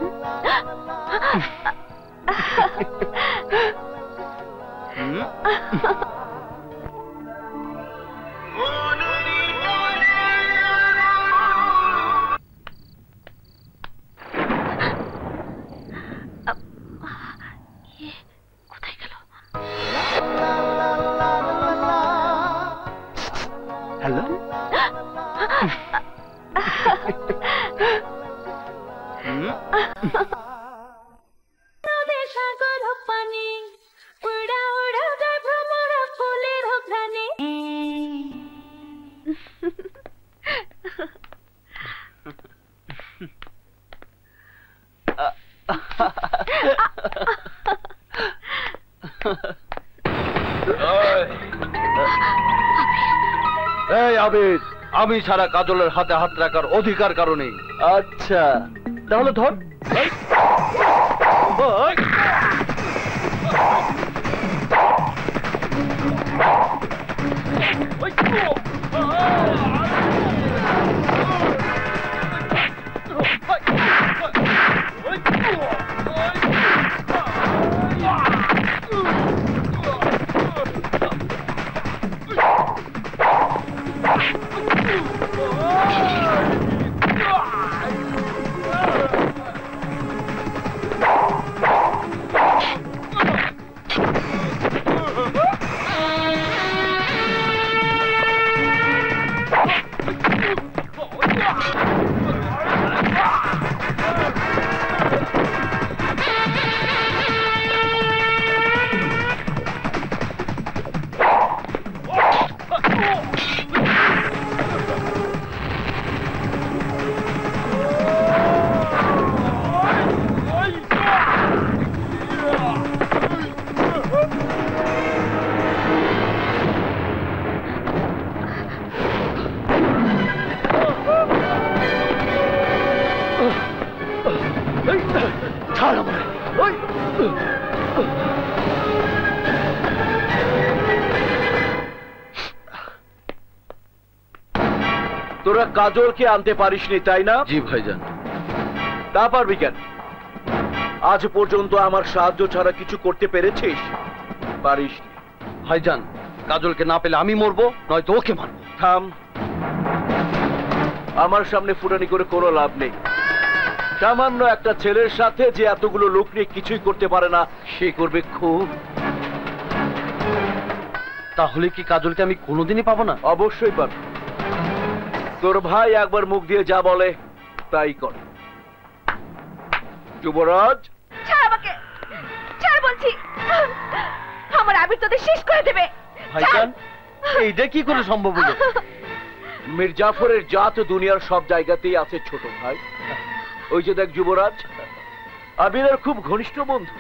কোথায় গেল? হ্যালো। সাগর পানি উড়া উড়া যায় ভ্রমরা ফুলের ঘ্রাণে। এই আবির, আমি ছাড়া কাজলের হাতে হাত রাখার অধিকার কারণে। আচ্ছা, তাহলে ধর। তোরা কাজলকে আনতে পারিসনি তাই না? জি ভাইজান। তা পারবি কেন? আজ পর্যন্ত আমার সাহায্য ছাড়া কিছু করতে পেরেছিস? পারিসনি। ভাইজান, কাজলকে না পেলে আমি মরবো, নয়তো ওকে মারবো। থাম, আমার সামনে ফুটানি করে কোনো লাভ নেই। সামান্য একটা ছেলের সাথে যে এতগুলো লোক নিয়ে কিছুই করতে পারে না, সে করবে খুব। তাহলে কি কাজলকে আমি কোনোদিনই পাবো না? অবশ্যই পাবো। তোর ভাই একবার মুখ দিয়ে যা বলে তাই করে। যুবরাজ, ছাড় আমাকে, ছাড় বলছি। আমার আবির তোদের শেষ করে দেবে। ভাইজান, এইটা কি করে সম্ভব হলো? মির্জাফরের জাত দুনিয়ার সব জায়গাতেই আছে ছোট ভাই। ওই যে দেখ যুবরাজ, আবিরের খুব ঘনিষ্ঠ বন্ধু,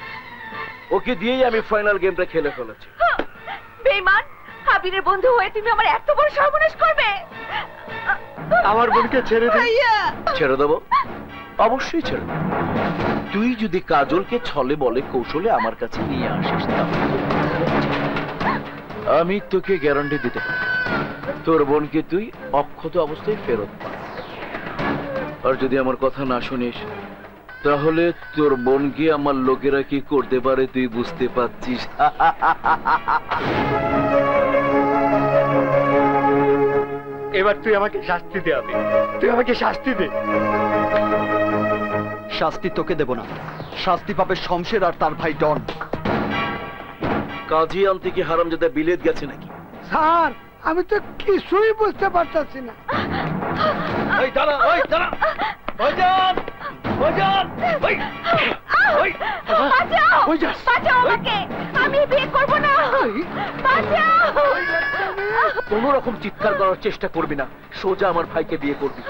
ওকে দিয়েই আমি ফাইনাল গেমটা খেলে ফেলেছি। বেঈমান, আবিরের বন্ধু হয়ে তুমি আমার এত বড় সর্বনাশ করবে? আমার বোনকে ছেড়ে দে। ছেড়ে দেবো? অবশ্যই ছেড়ে দেবো। তুই যদি কাজলকে ছলে বলে কৌশলে আমার কাছে নিয়ে আসিস, আমি তোকে গ্যারান্টি দিতে পারি তোর বোনকে তুই অক্ষত অবস্থায় ফেরত পাবি। আর যদি আমার কথা না শুনিস, তাহলে তোর বোনকে আমার লোকেরা কি করতে পারে তুই বুঝতে পারছিস। এবার তুই আমাকে শাস্তি দে আবির, তুই আমাকে শাস্তি দে। শাস্তি তোকে দেব না, শাস্তি পাবে শমশের আর তার ভাই ডন। কাজী আনতে কি হারামজাদা বিলেত গেছে নাকি? স্যার, আমি তো কিছুই বুঝতে পারতাছি না। এই দাঁড়া, ওই দাঁড়া। ভাইজান, ভাইজান, ওই ওই বাঁচাও, বাঁচাও আমাকে, আমি বিয়ে করব না। বাঁচাও। কোন রকম চিৎকার করার চেষ্টা করবি না, সোজা আমার ভাইকে বিয়ে করবি।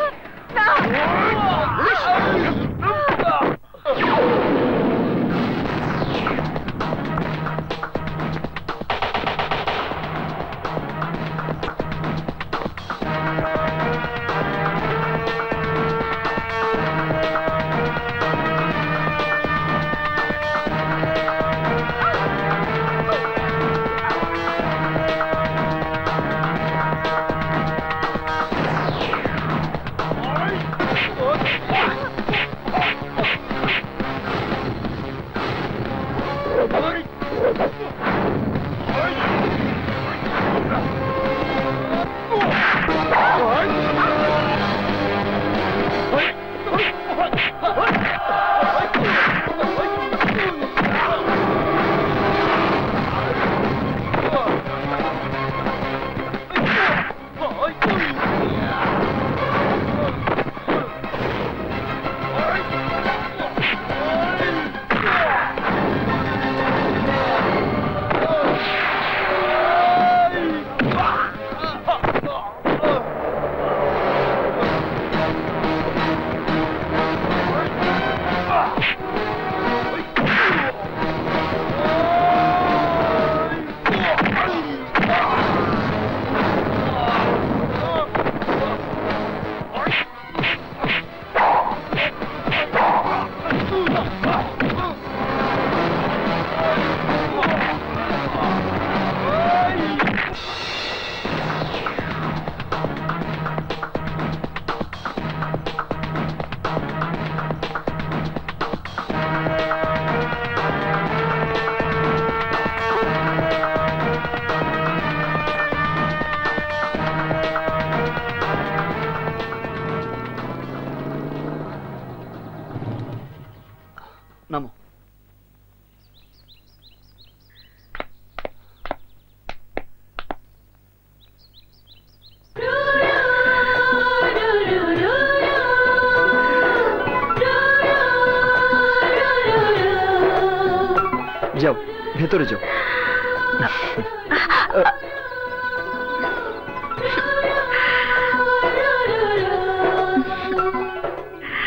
ভেতরে যাও।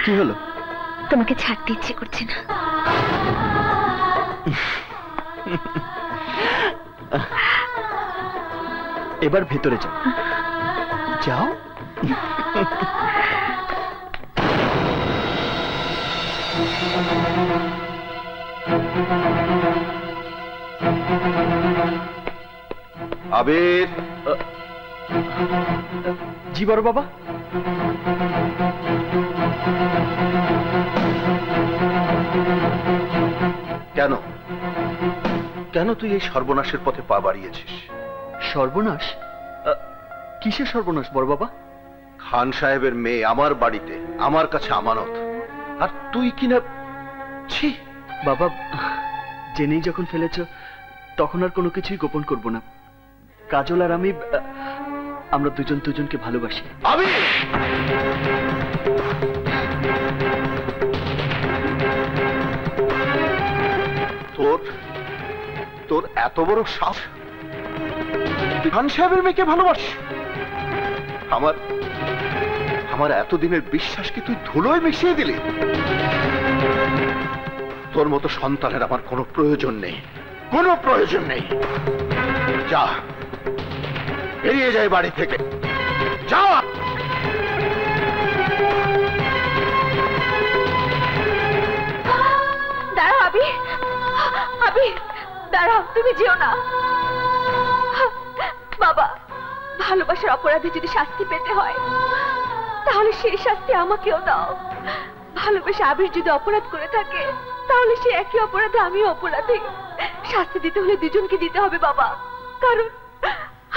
কি হলো? তোমাকে ছাড়তে ইচ্ছে করছে না। এবার ভেতরে যাও। যাও। আবির। জি বড় বাবা। কেন কেন তুই এই সর্বনাশের পথে পা বাড়িয়েছিস? সর্বনাশ? কিসের সর্বনাশ বড় বাবা? খান সাহেবের মেয়ে আমার বাড়িতে, আমার কাছে আমানত, আর তুই কিনা। ছি বাবা, জেনেই যখন ফেলেছ তখন আর কোনো কিছুই গোপন করব না। কাজল আর আমি, আমরা দুজন দুজনকে ভালোবাসি। আমি তোর এত বড় সাহস, খান সাহেবের মেয়েকে ভালোবাস? আমার এতদিনের বিশ্বাস কি তুই ধুলোয় মিশিয়ে দিলি? তোর মতো সন্তানের আমার কোনো প্রয়োজন নেই, কোনো প্রয়োজন নেই। যা, বেরিয়ে যায় বাড়ি থেকে, যা। দাঁড়াও আবির, আবির দাঁড়াও, তুমি যেও না। বাবা, ভালোবাসার অপরাধে যদি শাস্তি পেতে হয় তাহলে সেই শাস্তি আমাকেও দাও। ভালোবাসা আবির যদি অপরাধ করে থাকে তাহলে সে একই অপরাধে আমিও অপরাধী। শাস্তি দিতে হলে দুজনকে দিতে হবে বাবা, কারণ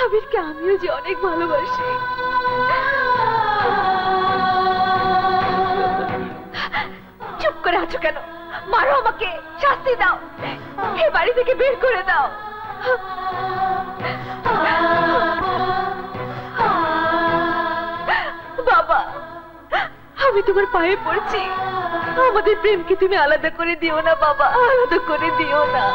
আবিরকে আমিও যে অনেক ভালোবাসি। চুপ করে আছো কেন? মারো আমাকে, শাস্তি দাও, এই বাড়ি থেকে বের করে দাও। বাবা, আমি তোমার পায়ে পড়ছি, আমাদের প্রেমকে তুমি আলাদা করে দিও না বাবা, আলাদা করে দিও না।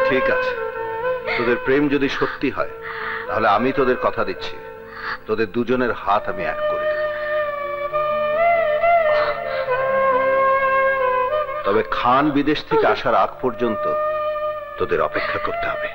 ঠিক আছে, তোদের প্রেম যদি সত্যি হয় তাহলে আমি তোদের কথা দিচ্ছি, তোদের দুজনের হাত আমি এক করে দেব। তবে খান বিদেশ থেকে আসার আগ পর্যন্ত তোদের অপেক্ষা করতে হবে।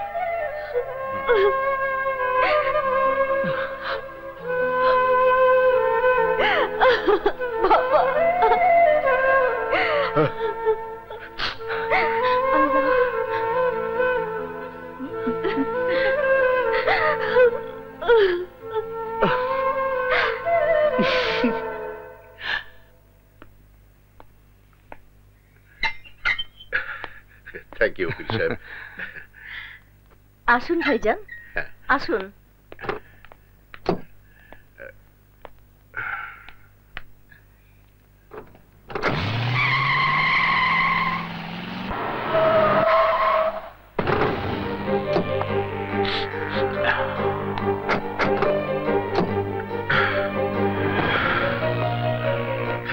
থ্যাংক ইউ উকিল সাহেব। আসুন ভাইজান, আসুন।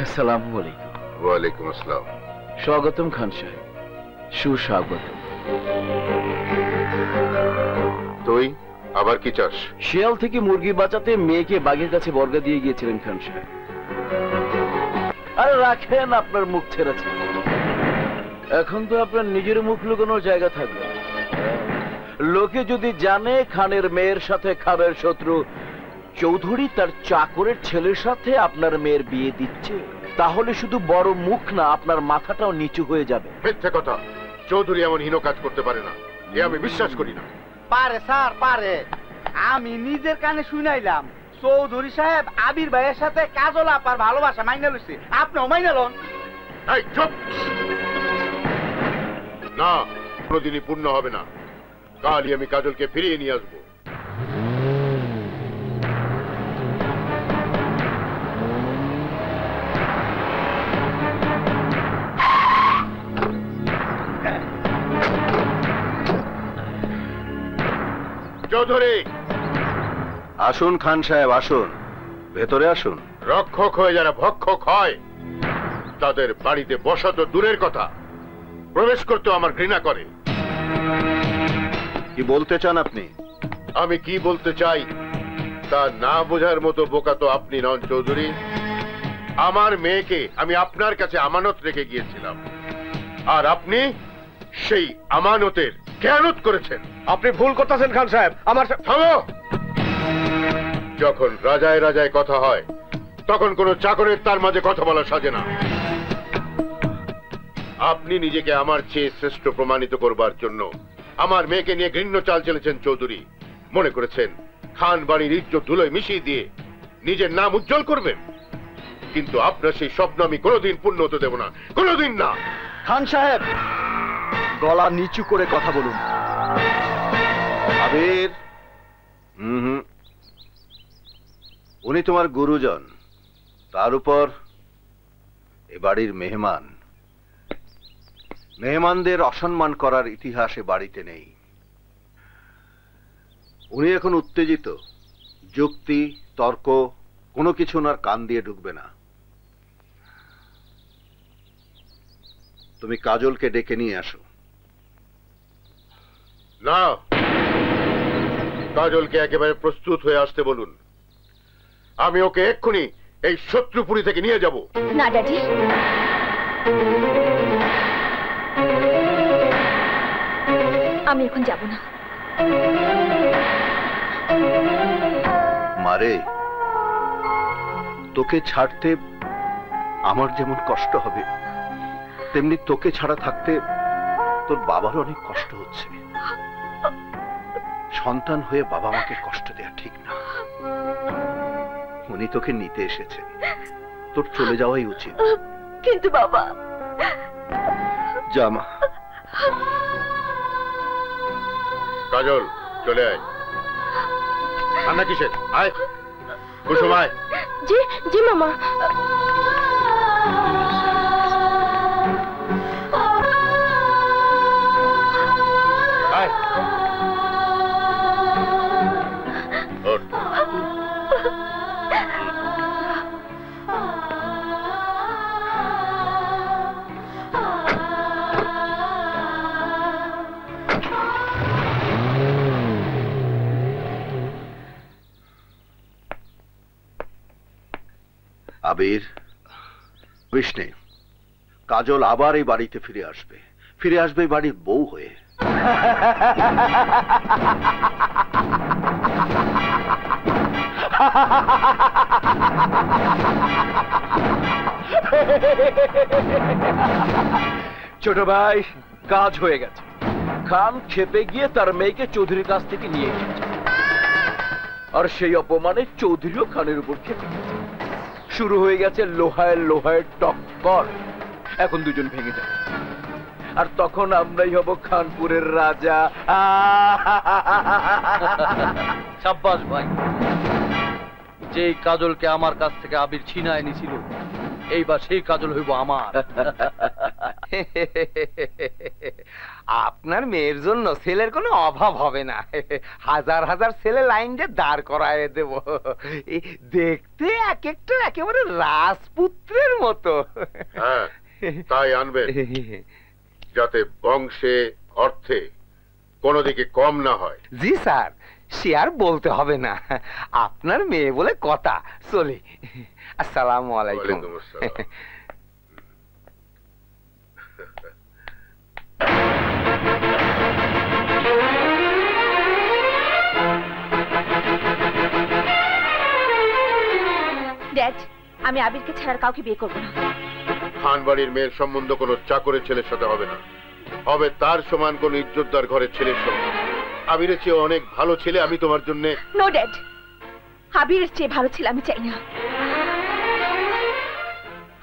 আসসালামু আলাইকুম। ওয়ালাইকুম আসসালাম। স্বাগতম খান সাহেব, সুস্বাগত। তুই আবার কি চাস? শিয়াল থেকে মুরগি বাঁচাতে মেয়েকে বাঘের কাছে বর্গা দিয়ে গিয়েছিলেন খান সাহেব। আরে রাখেন আপনার মুখ ছেড়েছে, এখন তো আপনার নিজের মুখ লুকানোর জায়গা থাকবে। লোকে যদি জানে খানের মেয়ের সাথে খানের শত্রু চৌধুরী তার চাকরের ছেলের সাথে আপনার মেয়ের বিয়ে দিচ্ছে, তাহলে শুধু বড় মুখ না, আপনার মাথাটাও নিচু হয়ে যাবে। মিথ্যে কথা, চৌধুরী এমন হীন কাজ করতে পারে না, এ আমি বিশ্বাস করি না। পারে স্যার, পারে। আমি নিজের কানে শুনাইলাম চৌধুরী সাহেব আবির ভাইয়ের সাথে কাজল আপার ভালোবাসা মাইনা লইছে, আপনিও মাইনা লন। এই চুপ! না, কোনোদিনই পূর্ণ হবে না। কালই আমি কাজলকে ফিরিয়ে নিয়ে আসবো। চৌধুরী। আসুন খান সাহেব, আসুন, ভেতরে আসুন। রক্ষক হয়ে যারা ভক্ষক হয় তাদের বাড়িতে বসা তো দূরের কথা, প্রবেশ করতে আমার ঘৃণা করে। কি বলতে চান আপনি? আমি কি বলতে চাই তা না বোঝার মতো বোকা তো আপনি নন চৌধুরী। আমার মেয়েকে আমি আপনার কাছে আমানত রেখে গিয়েছিলাম, আর আপনি সেই আমানতের খেয়ানত করেছেন। আপনি ভুল করতেছেন খান সাহেব। আমার থামো। যখন রাজায় রাজায় কথা হয় তখন কোন চাকরের তার মাঝে কথা বলা সাজে না। আপনি নিজেকে আমার চেয়ে শ্রেষ্ঠ প্রমাণিত করবার জন্য আমার মেয়েকে নিয়ে ঘৃণ্য চাল চলেছেন চৌধুরী। মনে করেছেন খান বাড়ির ইজ্জত ধুলোয় মিশিয়ে দিয়ে নিজের নাম উজ্জ্বল করবেন, কিন্তু আপনার সেই স্বপ্ন আমি কোনোদিন পূর্ণ হতে দেব না, কোনোদিন না। খান সাহেব, গলা নিচু করে কথা বলুন। আবির, উনি তোমার গুরুজন, তার উপর এ বাড়ির মেহমান। মেহমানদের অসম্মান করার ইতিহাস এ বাড়িতে নেই। উনি এখন উত্তেজিত, যুক্তি তর্ক কোনো কিছু ওনার কান দিয়ে ঢুকবে না। তুমি কাজলকে ডেকে নিয়ে আসো। না, কাজলকে একেবারে প্রস্তুত হয়ে আসতে বলুন। আমি ওকে এক্ষুনি এই শত্রুপুরী থেকে নিয়ে যাব। না ড্যাডি, আমি এখন যাব না। মারে, তোকে ছাড়তে আমার যেমন কষ্ট হবে তেমনি তোকে ছাড়া থাকতে তোর বাবার অনেক কষ্ট হচ্ছে। সন্তান হয়ে বাবা মাকে কষ্ট দেয়া ঠিক না। উনি তোকে নিতে এসেছেন, তোর চলে যাওয়াই উচিত। কিন্তু বাবা। যা মা। কাজল, চলে আয়। কান্না কিসের? আয় কুসুম, আয়। জি জি মামা। আয়। ওঠ। আবির, বিষ্ণে, কাজল আবার এই বাড়িতে ফিরে আসবে, ফিরে আসবে এই বাড়ির বউ হয়ে। ছোট ভাই, কাজ হয়ে গেছে। খান খেপে গিয়ে তার মেয়েকে চৌধুরীর কাছ থেকে নিয়ে গিয়েছে, আর সেই অপমানে চৌধুরীও খানের উপর খেপে গেছে। শুরু হয়ে গেছে লোহায় লোহায় টক্কর। এখন দুজন ভেঙে যাবে, আর তখন আমরাই হব খানপুরের রাজা। সাব্বাস ভাই, যে কাজলকে আমার কাছ থেকে আবির ছিনায় নিছিল, এইবার সেই কাজল হইব আমার। আপনার মেয়ের জন্য ছেলের কোনো অভাব হবে না। হাজার হাজার ছেলে লাইন দিয়ে দাঁড় করায় দেব। দেখতে এক একটা একেবারে রাজপুত্রের মতো। হ্যাঁ, তাই আনবেন, যাতে বংশে অর্থে কোনো দিকে কম না হয়। জি স্যার, সে আর বলতে হবে না। আপনার মেয়ে বলে কথা। চলি। আসসালামু আলাইকুম। ওয়ালাইকুম আসসালাম। ড্যাড, আমি আবিরকে ছাড়ার কাউকে বিয়ে করব না। খান বাড়ির মেয়ের সম্বন্ধ কোনো চাকরের ছেলের সাথে হবে না, হবে তার সমান কোন ইজ্জতদার ঘরের ছেলের সঙ্গে। আবিরের চেয়ে অনেক ভালো ছেলে আমি তোমার জন্য। নো ড্যাড, আবিরের চেয়ে ভালো ছেলে আমি চাই না।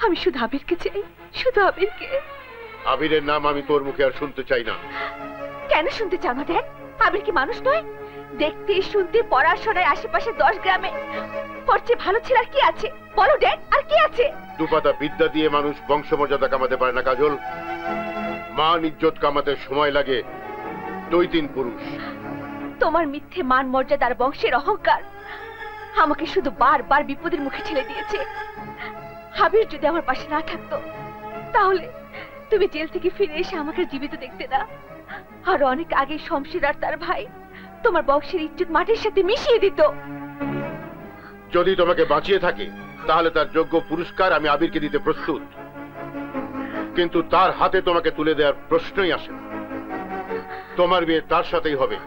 আমি শুধু আবিরকে চাই, শুধু আবিরকে। আবিরের নাম আমি তোর মুখে আর শুনতে চাই না। কেন শুনতে চাও না ড্যাড? আবির কি মানুষ নয়? দেখতে শুনতে পড়াশোনায় আশেপাশে 10 গ্রামে ওর চেয়ে ভালো ছেলে আর কি আছে? বলো ড্যাড, আর কি আছে? দুপাতা বিদ্যা দিয়ে মানুষ বংশমর্যাদা কামাতে পারে না কাজল। মান ইজ্জত কামাতে সময় লাগে 2-3 পুরুষ। তো তোমার মিথ্যে মান মর্যাদার বংশের অহংকার আমাকে শুধু বারবার বিপদের মুখে ঠেলে দিয়েছে। আবির যদি আমার পাশে না থাকতো তাহলে তুমি জেল থেকে ফিরে এসে আমাকে জীবিত দেখতে না। আর অনেক আগে শমশের আর তার ভাই তোমার বংশের ইজ্জত মাটির সাথে মিশিয়ে দিত। যদি তোমাকে বাঁচিয়ে থাকে তাহলে তার যোগ্য পুরস্কার আমি আবিরকে দিতে প্রস্তুত, কিন্তু তার হাতে তোমাকে তুলে দেওয়ার প্রশ্নই আসে না। তোমার বিয়ে তার সাথেই হবে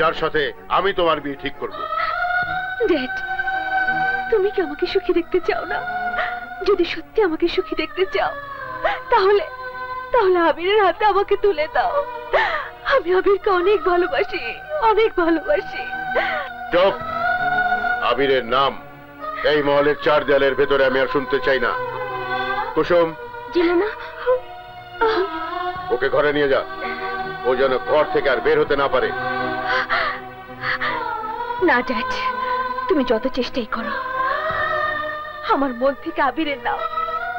যার সাথে আমি তোমার বিয়ে ঠিক করব। ড্যাড, তুমি কি আমাকে সুখী দেখতে চাও না? যদি সত্যি আমাকে সুখী দেখতে চাও তাহলে তাহলে আবিরের হাতে আমাকে তুলে দাও। আমি আবিরকে অনেক ভালোবাসি, অনেক ভালোবাসি। চুপ! আবিরের নাম এই মহলের চার দেয়ালের ভেতরে আমি আর শুনতে চাই না। কুসুম, জি মামা। ওকে ঘরে নিয়ে যা, ও যেন ঘর থেকে আর বের হতে না পারে। না ড্যাড, তুমি যত চেষ্টাই করো আমার মন থেকে আবিরের নাম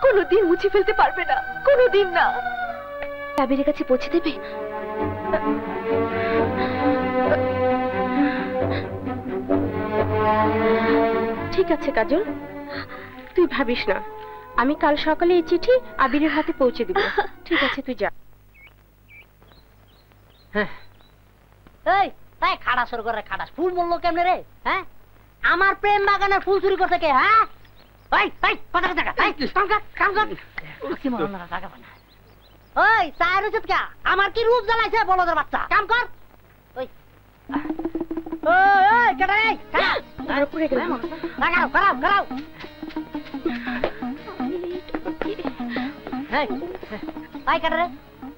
কোনোদিন মুছে ফেলতে পারবে না, কোনোদিন না। আবিরের কাছে পৌঁছে দেবে? ঠিক আছে কাজল, তুই ভাবিস না, আমি কাল সকালে এই চিঠি আবিরের হাতে পৌঁছে দিব। ঠিক আছে, তুই যা। এই এই খাড়া সর করে খাড়াস ফুল বললো কেমনে রে? হ্যাঁ, আমার প্রেম বাগানের ফুল চুরি করতে কে? হ্যাঁ, এই এই কথা কথা এই কাম কর কাম কর কি মরণ না টাকা বানা। ওই সাইরুজত কা আমার কি রূপ জ্বালাইছে বলদের বাচ্চা, কাম কর। ওই ওই ওই কেডা রে? কারা আর পুরে গেল। লাগাও করাও করাও। এই এই কেডা রে?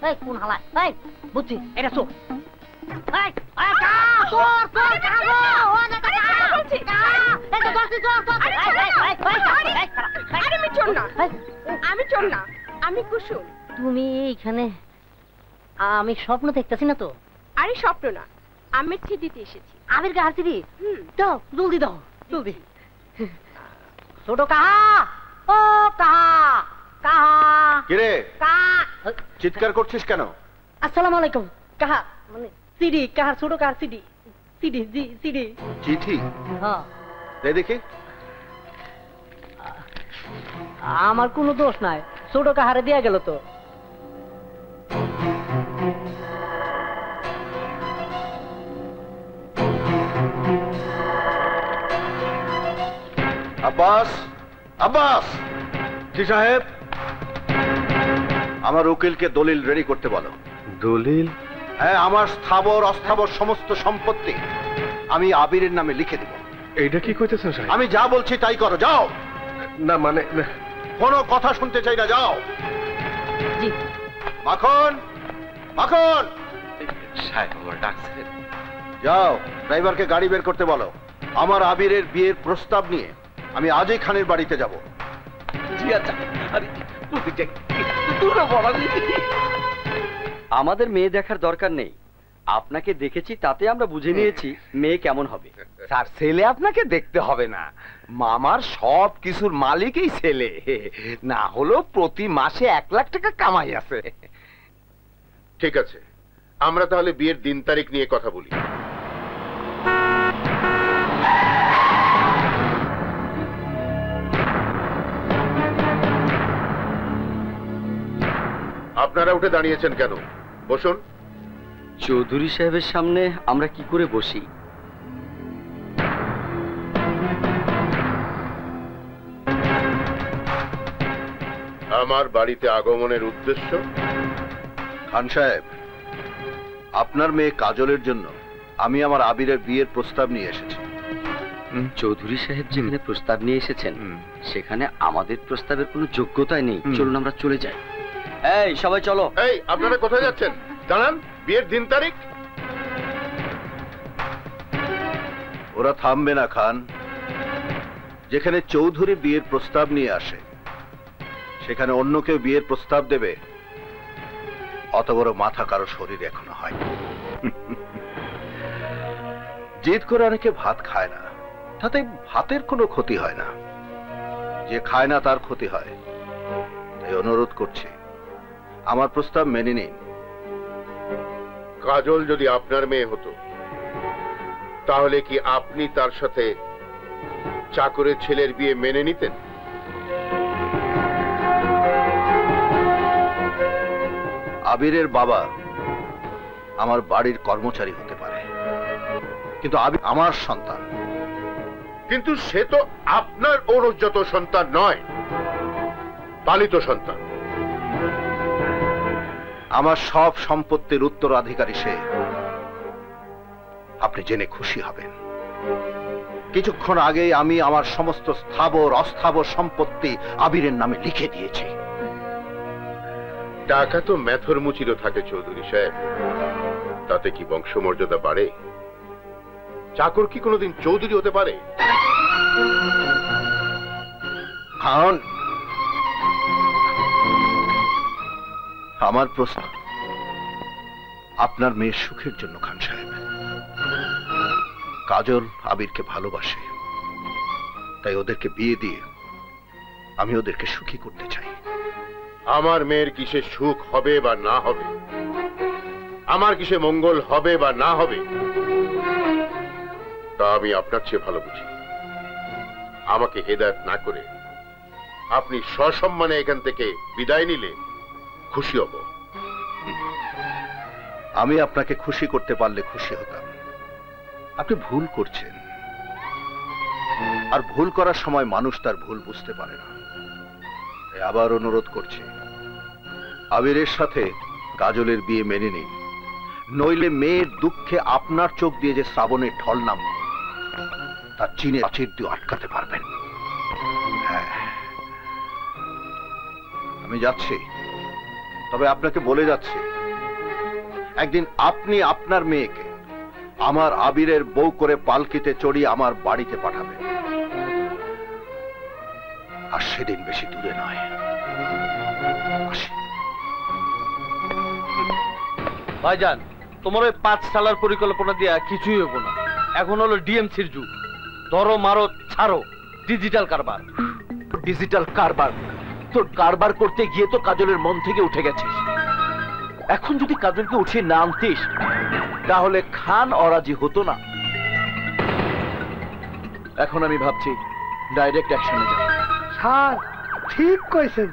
এই কোন হালা? এই বুঝছি এটা চোর। এই এই কা চোর চোর কাগো ও না কা বলছি কা এই তো বলছি চোর চোর। এই এই আরে আমি চোর না, আমি চোর না, আমি কুসুম। তুমি এইখানে? আমি স্বপ্ন দেখতেছি না তো? আরে স্বপ্ন না, আমি চিঠি দিতে এসেছি। আমির কাছে চিঠি দাও, জলদি দাও জলদি। ছোট কাহা, ও কাহা কাহা কিরে কা চিৎকার করছিস কেন? আসসালামু আলাইকুম কাহা, মানে সিডি কাহার, ছোট কাহার সিডি সিডি জি সিডি চিঠি? হ্যাঁ দে দেখি। আমার কোনো দোষ নাই, ছোট কাহারে দেয়া গেল তো। আব্বাস, আব্বাস। জি সাহেব। আমার উকিলকে দলিল রেডি করতে বলো। দলিল? হ্যাঁ, আমার স্থাবর অস্থাবর সমস্ত সম্পত্তি আমি আবিরের নামে লিখে দেব। এইটা কি কইতেছেন সাহেব? আমি যা বলছি তাই করো, যাও। না মানে কোনো কথা শুনতে চাই না, যাও। জি। মাখন, মাখন। সাহেব আমার ডাকছেন। যাও, ড্রাইভারকে গাড়ি বের করতে বলো। আমার আবিরের বিয়ের প্রস্তাব নিয়ে আমি আজই খানের বাড়িতে যাব। জি আচ্ছা। আরে প্রতিটা তোরা বলা দিদি। আমাদের মেয়ে দেখার দরকার নেই, আপনাকে দেখেছি তাতে আমরা বুঝে নিয়েছি মেয়ে কেমন হবে। স্যার, ছেলে আপনাকে দেখতে হবে না, মামার সব কিছুর মালিকই ছেলে। না হলেও প্রতি মাসে 1 লাখ টাকা কামাই আছে। ঠিক আছে, আমরা তাহলে বিয়ের দিন তারিখ নিয়ে কথা বলি। আপনারা উঠে দাঁড়িয়েছেন কেন? বসুন। চৌধুরী সাহেবের সামনে আমরা কি করে বসি? আমার বাড়িতে আগমনের উদ্দেশ্য? খান সাহেব, আপনার মেয়ে কাজলের জন্য আমি আমার আবিরের বিয়ের প্রস্তাব নিয়ে এসেছি। চৌধুরী সাহেব যেখানে প্রস্তাব নিয়ে এসেছেন সেখানে আমাদের প্রস্তাবের কোনো যোগ্যতাই নেই। চলুন আমরা চলে যাই। এই সবাই চলো। এই আপনারা কোথায় যাচ্ছেন? জানান বিয়ের দিন তারিখ। ওরা থামবে না খান। যেখানে চৌধুরী বিয়ের প্রস্তাব নিয়ে আসে সেখানে অন্য কেউ বিয়ের প্রস্তাব দেবে, অত বড় মাথা কারো শরীর এখনো হয়। জিদ করে অনেকে ভাত খায় না, তাতে ভাতের কোনো ক্ষতি হয় না। যে খায় না তার ক্ষতি হয়। তাই অনুরোধ করছি, আমার প্রস্তাব মেনে নিন। কাজল যদি আপনার মেয়ে হতো তাহলে কি আপনি তার সাথে চাকরের ছেলের বিয়ে মেনে নিতেন? আবিরের বাবা আমার বাড়ির কর্মচারী হতে পারে, কিন্তু আবির আমার সন্তান। কিন্তু সে তো আপনার ঔরজ্জাত সন্তান নয়, পালিত সন্তান। আমার সব সম্পত্তির উত্তরাধিকারী সে। আপনি জেনে খুশি হবেন, কিছুক্ষণ আগেই আমি আমার সমস্ত স্থাবর অস্থাবর সম্পত্তি আবিরের নামে লিখে দিয়েছি। টাকা তো মেথর মুচিরও থাকে চৌধুরী সাহেব, তাতে কি বংশমর্যাদা বাড়ে? চাকর কি কোনোদিন চৌধুরী হতে পারে? কারণ আমার প্রশ্ন আপনার মেয়ের সুখের জন্য খান সাহেব। কাজল আবিরকে ভালোবাসে, তাই ওদেরকে বিয়ে দিয়ে আমি ওদেরকে সুখী করতে চাই। আমার মেয়ের কিসে সুখ হবে বা না হবে, আমার কিসে মঙ্গল হবে বা না হবে, তা আমি আপনার চেয়ে ভালো বুঝি। আমাকে হেদায়েত না করে আপনি সসম্মানে এখান থেকে বিদায় নিলে খুশি হব। আমি আপনাকে খুশি করতে পারলে খুশি হতাম। আপনি ভুল করছেন, আর ভুল করার সময় মানুষ তার ভুল বুঝতে পারে না। তাই আবার অনুরোধ করছি, আবিরের সাথে কাজলের বিয়ে মেনে নিন, নইলে মেয়ের দুঃখে আপনার চোখ দিয়ে যে শ্রাবণের ঢল নাম তার চীনে প্রাচীর দিয়ে আটকাতে পারবেন। হ্যাঁ, আমি যাচ্ছি, তবে আপনাকে বলে যাচ্ছি, একদিন আপনি আপনার মেয়েকে আমার আবিরের বউ করে পালকিতে চড়িয়ে আমার বাড়িতে পাঠাবেন, আর সেদিন বেশি দূরে নয়। ভাইজান, তোমার ওই 5 সালার পরিকল্পনা দিয়া কিছুই হবো না। এখন হলো ডিএমসির যুগ। ধরো মারো ছাড়ো, ডিজিটাল কারবার। ডিজিটাল কারবার? তোর কারবার করতে গিয়ে তো কাজলের মন থেকে উঠে গেছিস। এখন যদি কাজলকে উঠিয়ে না আনতিস, তাহলে খান অরাজি হতো না। এখন আমি ভাবছি ডাইরেক্ট অ্যাকশনে যাব। স্যার ঠিক কইছেন,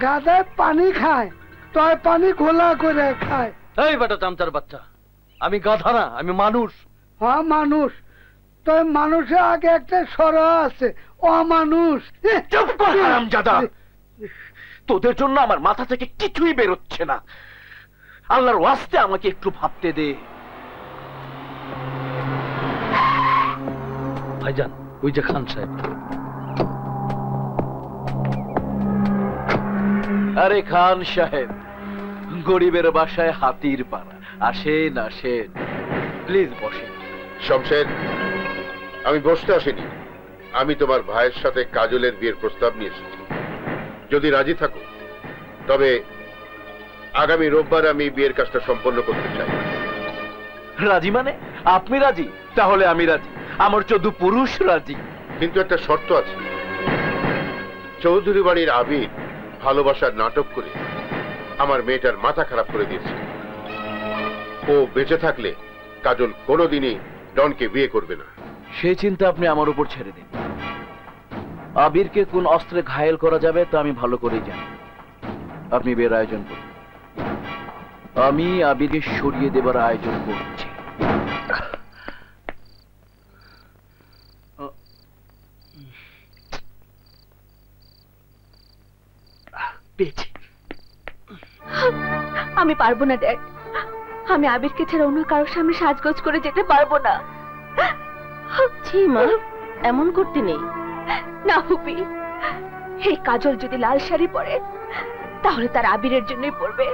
গাদায় পানি খায় তয় পানি ঘোলা করে খায়। এই বেটা চামচার বাচ্চা, আমি গাধা না, আমি মানুষ। হ্যাঁ মানুষ, তয় মানুষের আগে একটা সরা আছে, অমানুষ। চুপ কর হারামজাদা, তোদের জন্য আমার মাথা থেকে কিছুই বেরোচ্ছে না। আল্লাহর ওয়াস্তে আমাকে একটু ভাবতে দে। ভাইজান, ওই যে খান সাহেব। আরে খান সাহেব, গরিবের বাসায় হাতির পাড়া। আসেন আসেন, প্লিজ বসেন। শমশের, আমি বসতে আসিনি, আমি তোমার ভাইয়ের সাথে কাজলের বিয়ের প্রস্তাব নিয়ে এসেছি। যদি রাজি থাকো তবে আগামী রোববার আমি বিয়ের কাজটা সম্পন্ন করতে চাই। রাজি মানে? আপনি রাজি? তাহলে আমি রাজি। আমার 14 পুরুষ রাজি। কিন্তু একটা শর্ত আছে। চৌধুরী বাড়ির আবির ভালোবাসার নাটক করে আমার মেয়েটার মাথা খারাপ করে দিয়েছে। ও বেঁচে থাকলে কাজল কোনোদিনই ডনকে বিয়ে করবে না। সেই চিন্তা আপনি আমার উপর ছেড়ে দিন। আবিরকে কোন অস্ত্রে ঘায়েল করা যাবে তা আমি ভালো করেই জানি। আপনি বিয়ের আয়োজন করুন, আমি আবিরকে সরিয়ে দেবার আয়োজন করছি। আমি পারবো না ড্যাড, আমি আবিরকে ছেড়ে অন্য কারোর সামনে সাজগোজ করে যেতে পারবো না। ছি মা, এমন করতে নেই। না ফুপি, এই কাজল যদি লাল শাড়ি পরে তাহলে তার আবিরের জন্যই পরবে,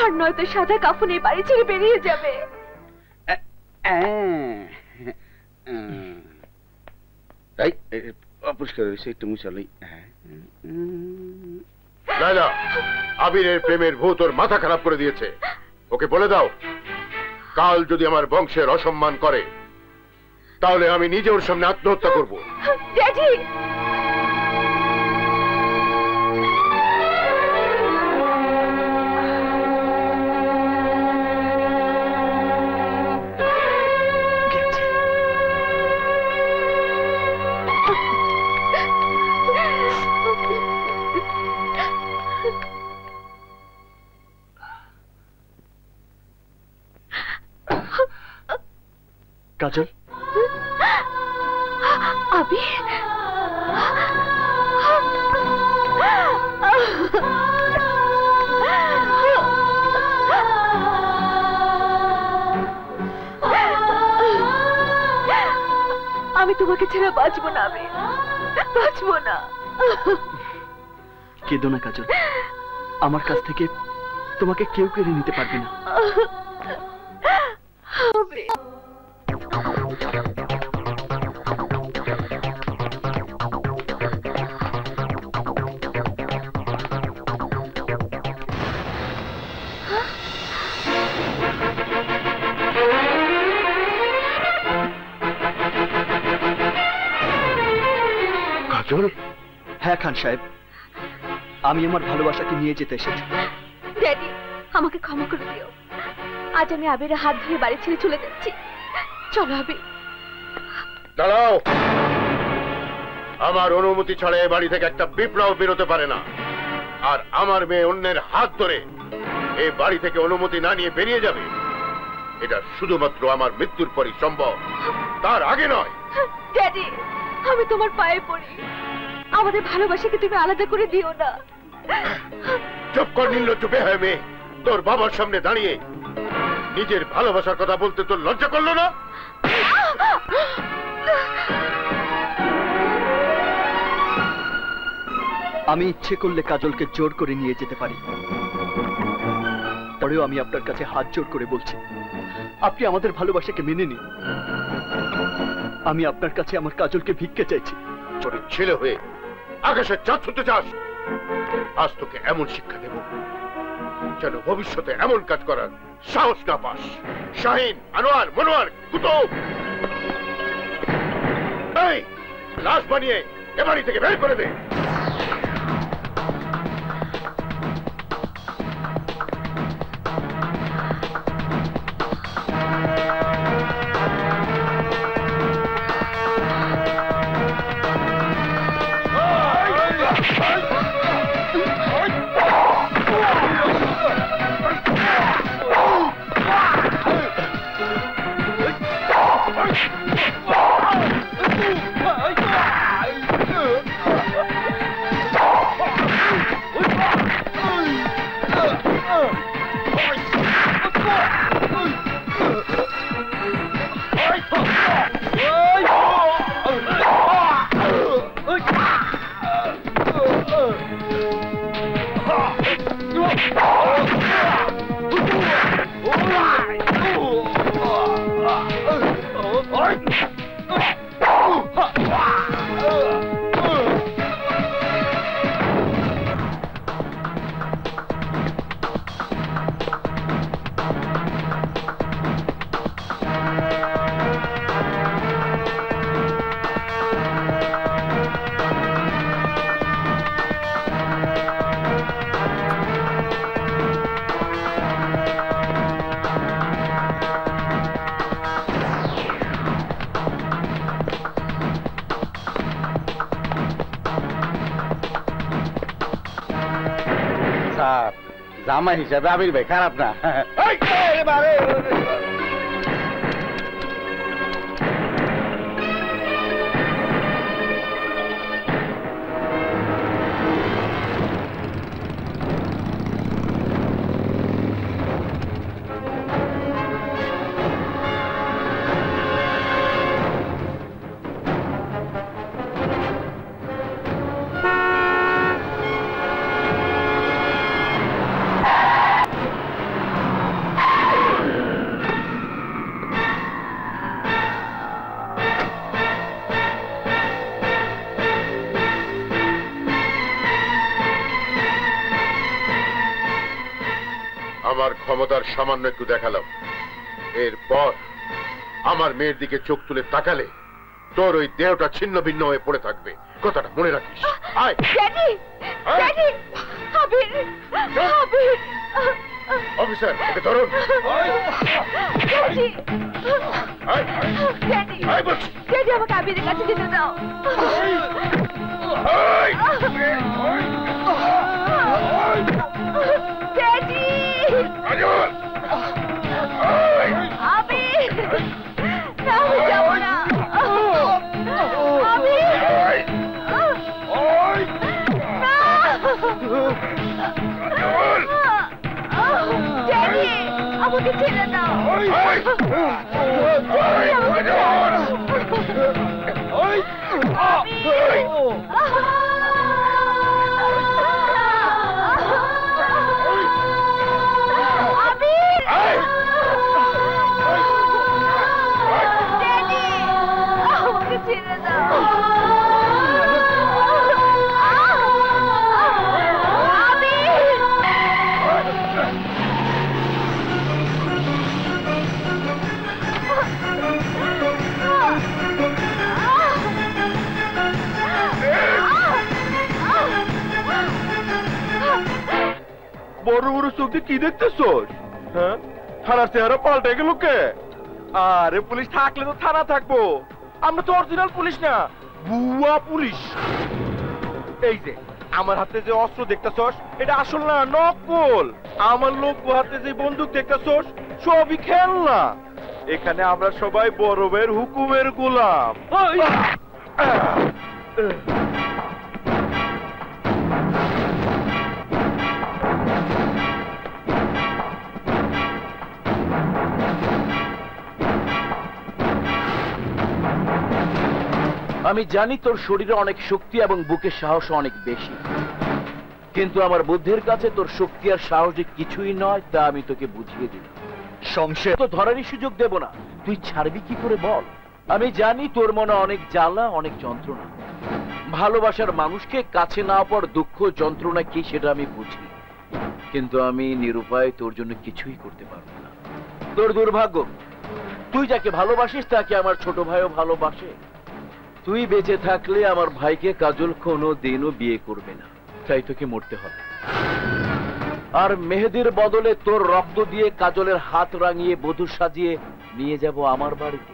আর নয়তো সাদা কাফনে বাড়ি ছেড়ে বেরিয়ে যাবে। তাই অপরিষ্কার হয়েছে, একটু মুছালেই। লায়লা, আবিরের প্রেমের ভূত ওর মাথা খারাপ করে দিয়েছে। ওকে বলে দাও, কাল যদি আমার বংশের অসম্মান করে তাহলে আমি নিজে ওর সামনে আত্মহত্যা করব। ড্যাডি, কাজল, আবির, আমি তোমাকে ছাড়া বাঁচবো না, আবির, বাঁচবো না। কেঁদো না কাজল, আমার কাছ থেকে তোমাকে কেউ কেড়ে নিতে পারবে না। কাজল? হ্যাঁ খান সাহেব, আমি আমার ভালোবাসাকে নিয়ে যেতে এসেছি। ড্যাডি, আমাকে ক্ষমা করে দিও। আজ আমি আবিরের হাত ধরে বাড়ি ছেড়ে চলে যাচ্ছি। চলো আবির। দাঁড়াও, আমার অনুমতি ছাড়া এ বাড়ি থেকে একটা বিপ্লব বেরোতে পারে না। আর আমার মেয়ে অন্যের হাত ধরে এই বাড়ি থেকে অনুমতি না নিয়ে বেরিয়ে যাবে, এটা শুধুমাত্র আমার মৃত্যুর পরই সম্ভব, তার আগে নয়। ড্যাডি, আমি তোমার পায়ে পড়ি, আমাদের ভালোবাসাকে তুমি আলাদা করে দিও না। চুপ কর নির্লজ্জ বেহায়া মেয়ে, তোর বাবার সামনে দাঁড়িয়ে নিজের ভালোবাসার কথা বলতে তোর লজ্জা করলো না? আমি ইচ্ছে করলে কাজলকে জোর করে নিয়ে যেতে পারি, পরেও আমি আপনার কাছে হাত জোর করে বলছি, আপনি আমাদের ভালোবাসাকে মেনে নিন। আমি আপনার কাছে আমার কাজলকে ভিক্ষা চাইছি। ছোট ছেলে হয়ে আকাশের চাঁদ ছুঁতে চাস? আজ তোকে এমন শিক্ষা দেব যেন ভবিষ্যতে এমন কাজ করার সাহস না পাস। শাহিন, আনোয়ার, মনোয়ার, কুতুব, এই লাশ বানিয়ে এ বাড়ি থেকে বের করে দে। জামাই হিসাবে আমির ভাই খারাপ না। আমার ক্ষমতার সামান্য একটু দেখালাম, এরপর আমার মেয়ের দিকে চোখ তুলে তাকালে তোর ওই দেহটা ছিন্ন ভিন্ন হয়ে পড়ে থাকবে, কথাটা মনে রাখিস। আয় ড্যাডি, ড্যাডি, আবির, আবির। অফিসার, ওকে ধরুন। ড্যাডি, ড্যাডি, ড্যাডি, আমাকে আবিরের কাছে যেতে দাও। ড্যাডি, আবির, বড় বড় চোখ দিয়ে কি দেখতেছোস? হ্যাঁ, থানার চেহারা পাল্টে গেল কে? আরে পুলিশ থাকলে তো থানা থাকবো, আমরা তো অরিজিনাল পুলিশ না, ভুয়া পুলিশ। এই যে আমার হাতে যে অস্ত্র দেখতেছোস এটা আসল না, নকল। আমার লোক হাতে যে বন্দুক দেখতেছোস সবই খেলনা। এখানে আমরা সবাই বড়বের হুকুমের গোলাম। আমি জানি তোর শরীরে অনেক শক্তি এবং বুকের সাহস অনেক বেশি, কিন্তু আমার বুদ্ধির কাছে তোর শক্তি আর সাহস কিছুই নয়, তা আমি তোকে বুঝিয়ে দিলাম। শমশের তো ধরারই সুযোগ দেব না, তুই ছাড়বি কি করে বল? আমি জানি তোর মনে অনেক জ্বালা, অনেক যন্ত্রণা। ভালোবাসার মানুষকে কাছে না পাওয়ার দুঃখ যন্ত্রণা কি সেটা আমি বুঝি, কিন্তু আমি নিরুপায় তোর জন্য কিছুই করতে পারবো না। তোর দুর্ভাগ্য, তুই যাকে ভালোবাসিস তাকে আমার ছোট ভাইও ভালোবাসে। তুই বেঁচে থাকলে আমার ভাইকে কাজল কোনো দিনও বিয়ে করবে না, তাই তোকে মরতে হবে। আর মেহেদির বদলে তোর রক্ত দিয়ে কাজলের হাত রাঙিয়ে বধূ সাজিয়ে নিয়ে যাব আমার বাড়িতে।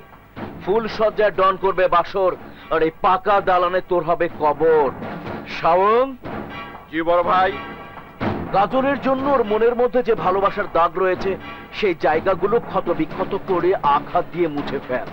ফুল সজ্জায় ডন করবে বাসর, আর এই পাকা দালানে তোর হবে কবর। শাওন, জি বড় ভাই। কাজলের জন্য ওর মনের মধ্যে যে ভালোবাসার দাগ রয়েছে সেই জায়গাগুলো ক্ষত বিক্ষত করে আঘাত দিয়ে মুছে ফেল।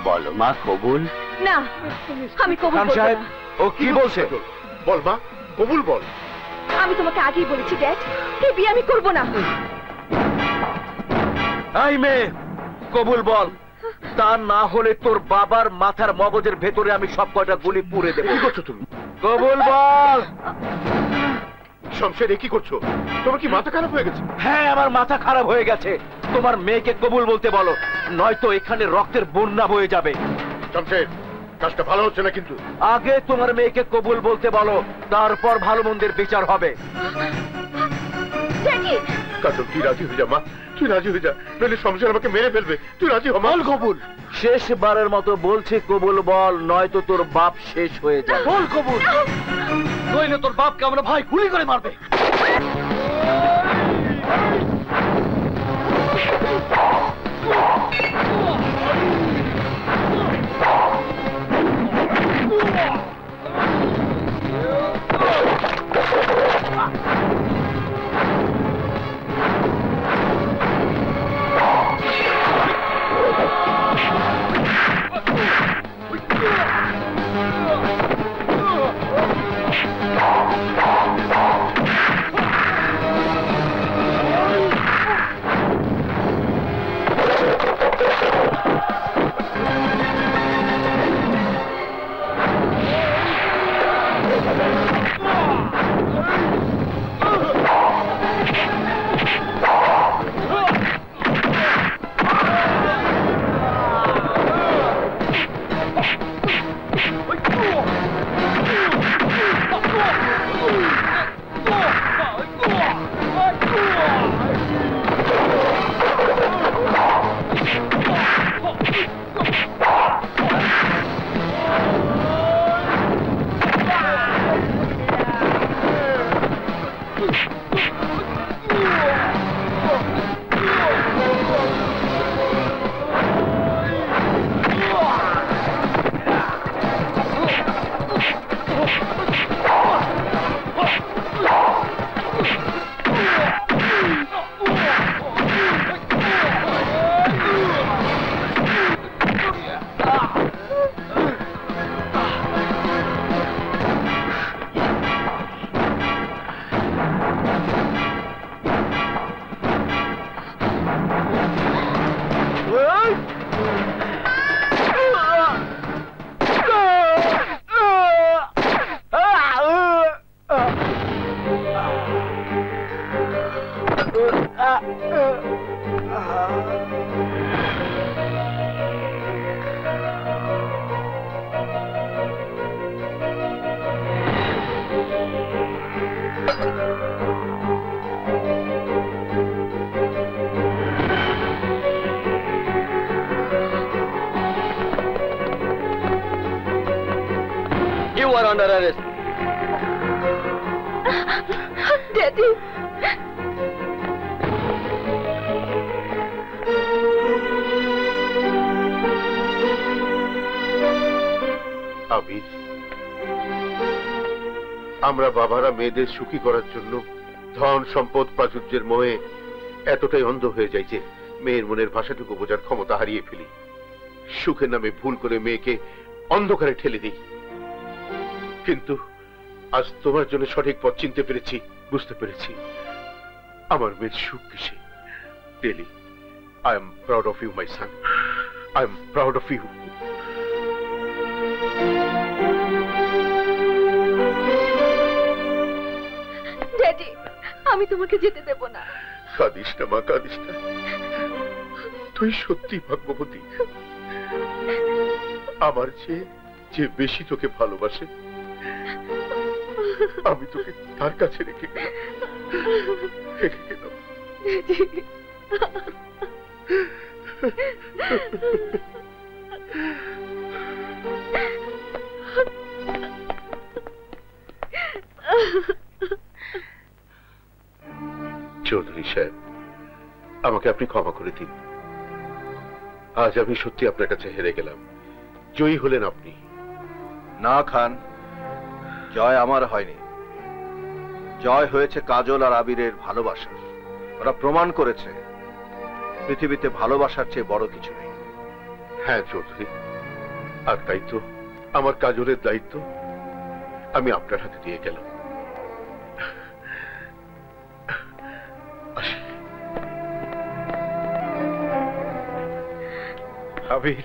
বলো মা, কবুল? না, আমি কবুল করব না। ও কি বলছে? বল মা, কবুল বল। আমি তোমাকে আগেই বলেছি ড্যাড, এই বিয়ে আমি করব না। এই মেয়ে, কবুল বল, তা না হলে তোর বাবার মাথার মগজের ভেতরে আমি সব কয়টা গুলি পুড়ে দেবো। কি করছো তুমি? কবুল বল। শমশের, কি করছো? তোমার কি মাথা খারাপ হয়ে গেছে? হ্যাঁ, আমার মাথা খারাপ হয়ে গেছে। তোমার মেয়েকে কবুল বলতে বলো, নয়তো এখানে রক্তের বন্যা বয়ে যাবে। শমশের, কাজটা ভালো হচ্ছে না কিন্তু। আগে তোমার মেয়েকে কবুল বলতে বলো, তারপর ভালো মন্দের বিচার হবে। কাজল, তুই রাজি হয়ে যা মা, তুই রাজি হয়ে যা, নইলে শমশের আমাকে মেরে ফেলবে। তুই রাজি হ মা। কবুল। শেষবারের মতো বলছি, কবুল বল, নয়তো তোর বাপ শেষ হয়ে যাবে। বল কবুল, নইলে তোর বাপকে আমরা ভাই গুলি করে মারবে। You are under arrest. Daddy. আবির, আমরা বাবারা মেয়েদের সুখী করার জন্য ধন সম্পদ প্রাচুর্যের মোহে এতটাই অন্ধ হয়ে যাই যে মেয়ের মনের ভাষাটুকু বোঝার ক্ষমতা হারিয়ে ফেলি। সুখের নামে ভুল করে মেয়েকে অন্ধকারে ঠেলে দিই। কিন্তু আজ তোমার জন্য সঠিক পথ চিনতে পেরেছি, বুঝতে পেরেছি আমার মেয়ের সুখ কিসে। Really I am proud of you my son, I am proud of you. Daddy, আমি তোমাকে যেতে দেব না। কাঁদিস না মা, কাঁদিস না, তুই সত্যি ভাগ্যবতী। আমার চেয়ে যে বেশি তোকে ভালোবাসে, আমি তোকে তার কাছে রেখে গেলাম। চৌধুরী সাহেব, আমাকে আপনি ক্ষমা করে দিন। আজ আমি সত্যি আপনার কাছে হেরে গেলাম। জয়ী হলেন আপনি। না খান, জয় আমার হয়নি, জয় হয়েছে কাজল আর আবিরের ভালোবাসা। ওরা প্রমাণ করেছে পৃথিবীতে ভালোবাসার চেয়ে বড় কিছু নেই। হ্যাঁ চৌধুরী, আর তাই তো আমার কাজলের দায়িত্ব আমি আপনার হাতে দিয়ে গেলাম। আবির,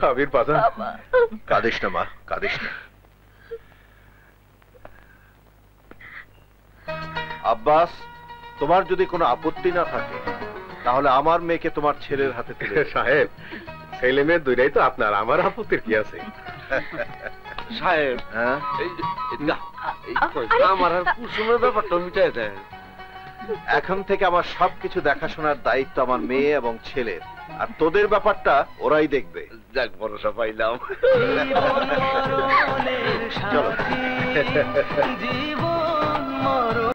আবির বাবা, কাঁদিস না মা, কাঁদিস না। আব্বাস, তোমার যদি কোনো আপত্তি না থাকে তাহলে আমার মেয়েকে তোমার ছেলের হাতে তুলে দাও। সাহেব, ছেলে মেয়ে দুইটাই তো আপনার, আমার আপত্তির কি আছে? সাহেব, হ্যাঁ, আমার আর কুসুমের ব্যাপারটা মিটাই দেয়। এখন থেকে আমার সবকিছু দেখাশোনার দায়িত্ব আমার মেয়ে এবং ছেলের, আর তোদের ব্যাপারটা ওরাই দেখবে। যাক, ভরসা পাইলাম। চলো। জীবন মরণ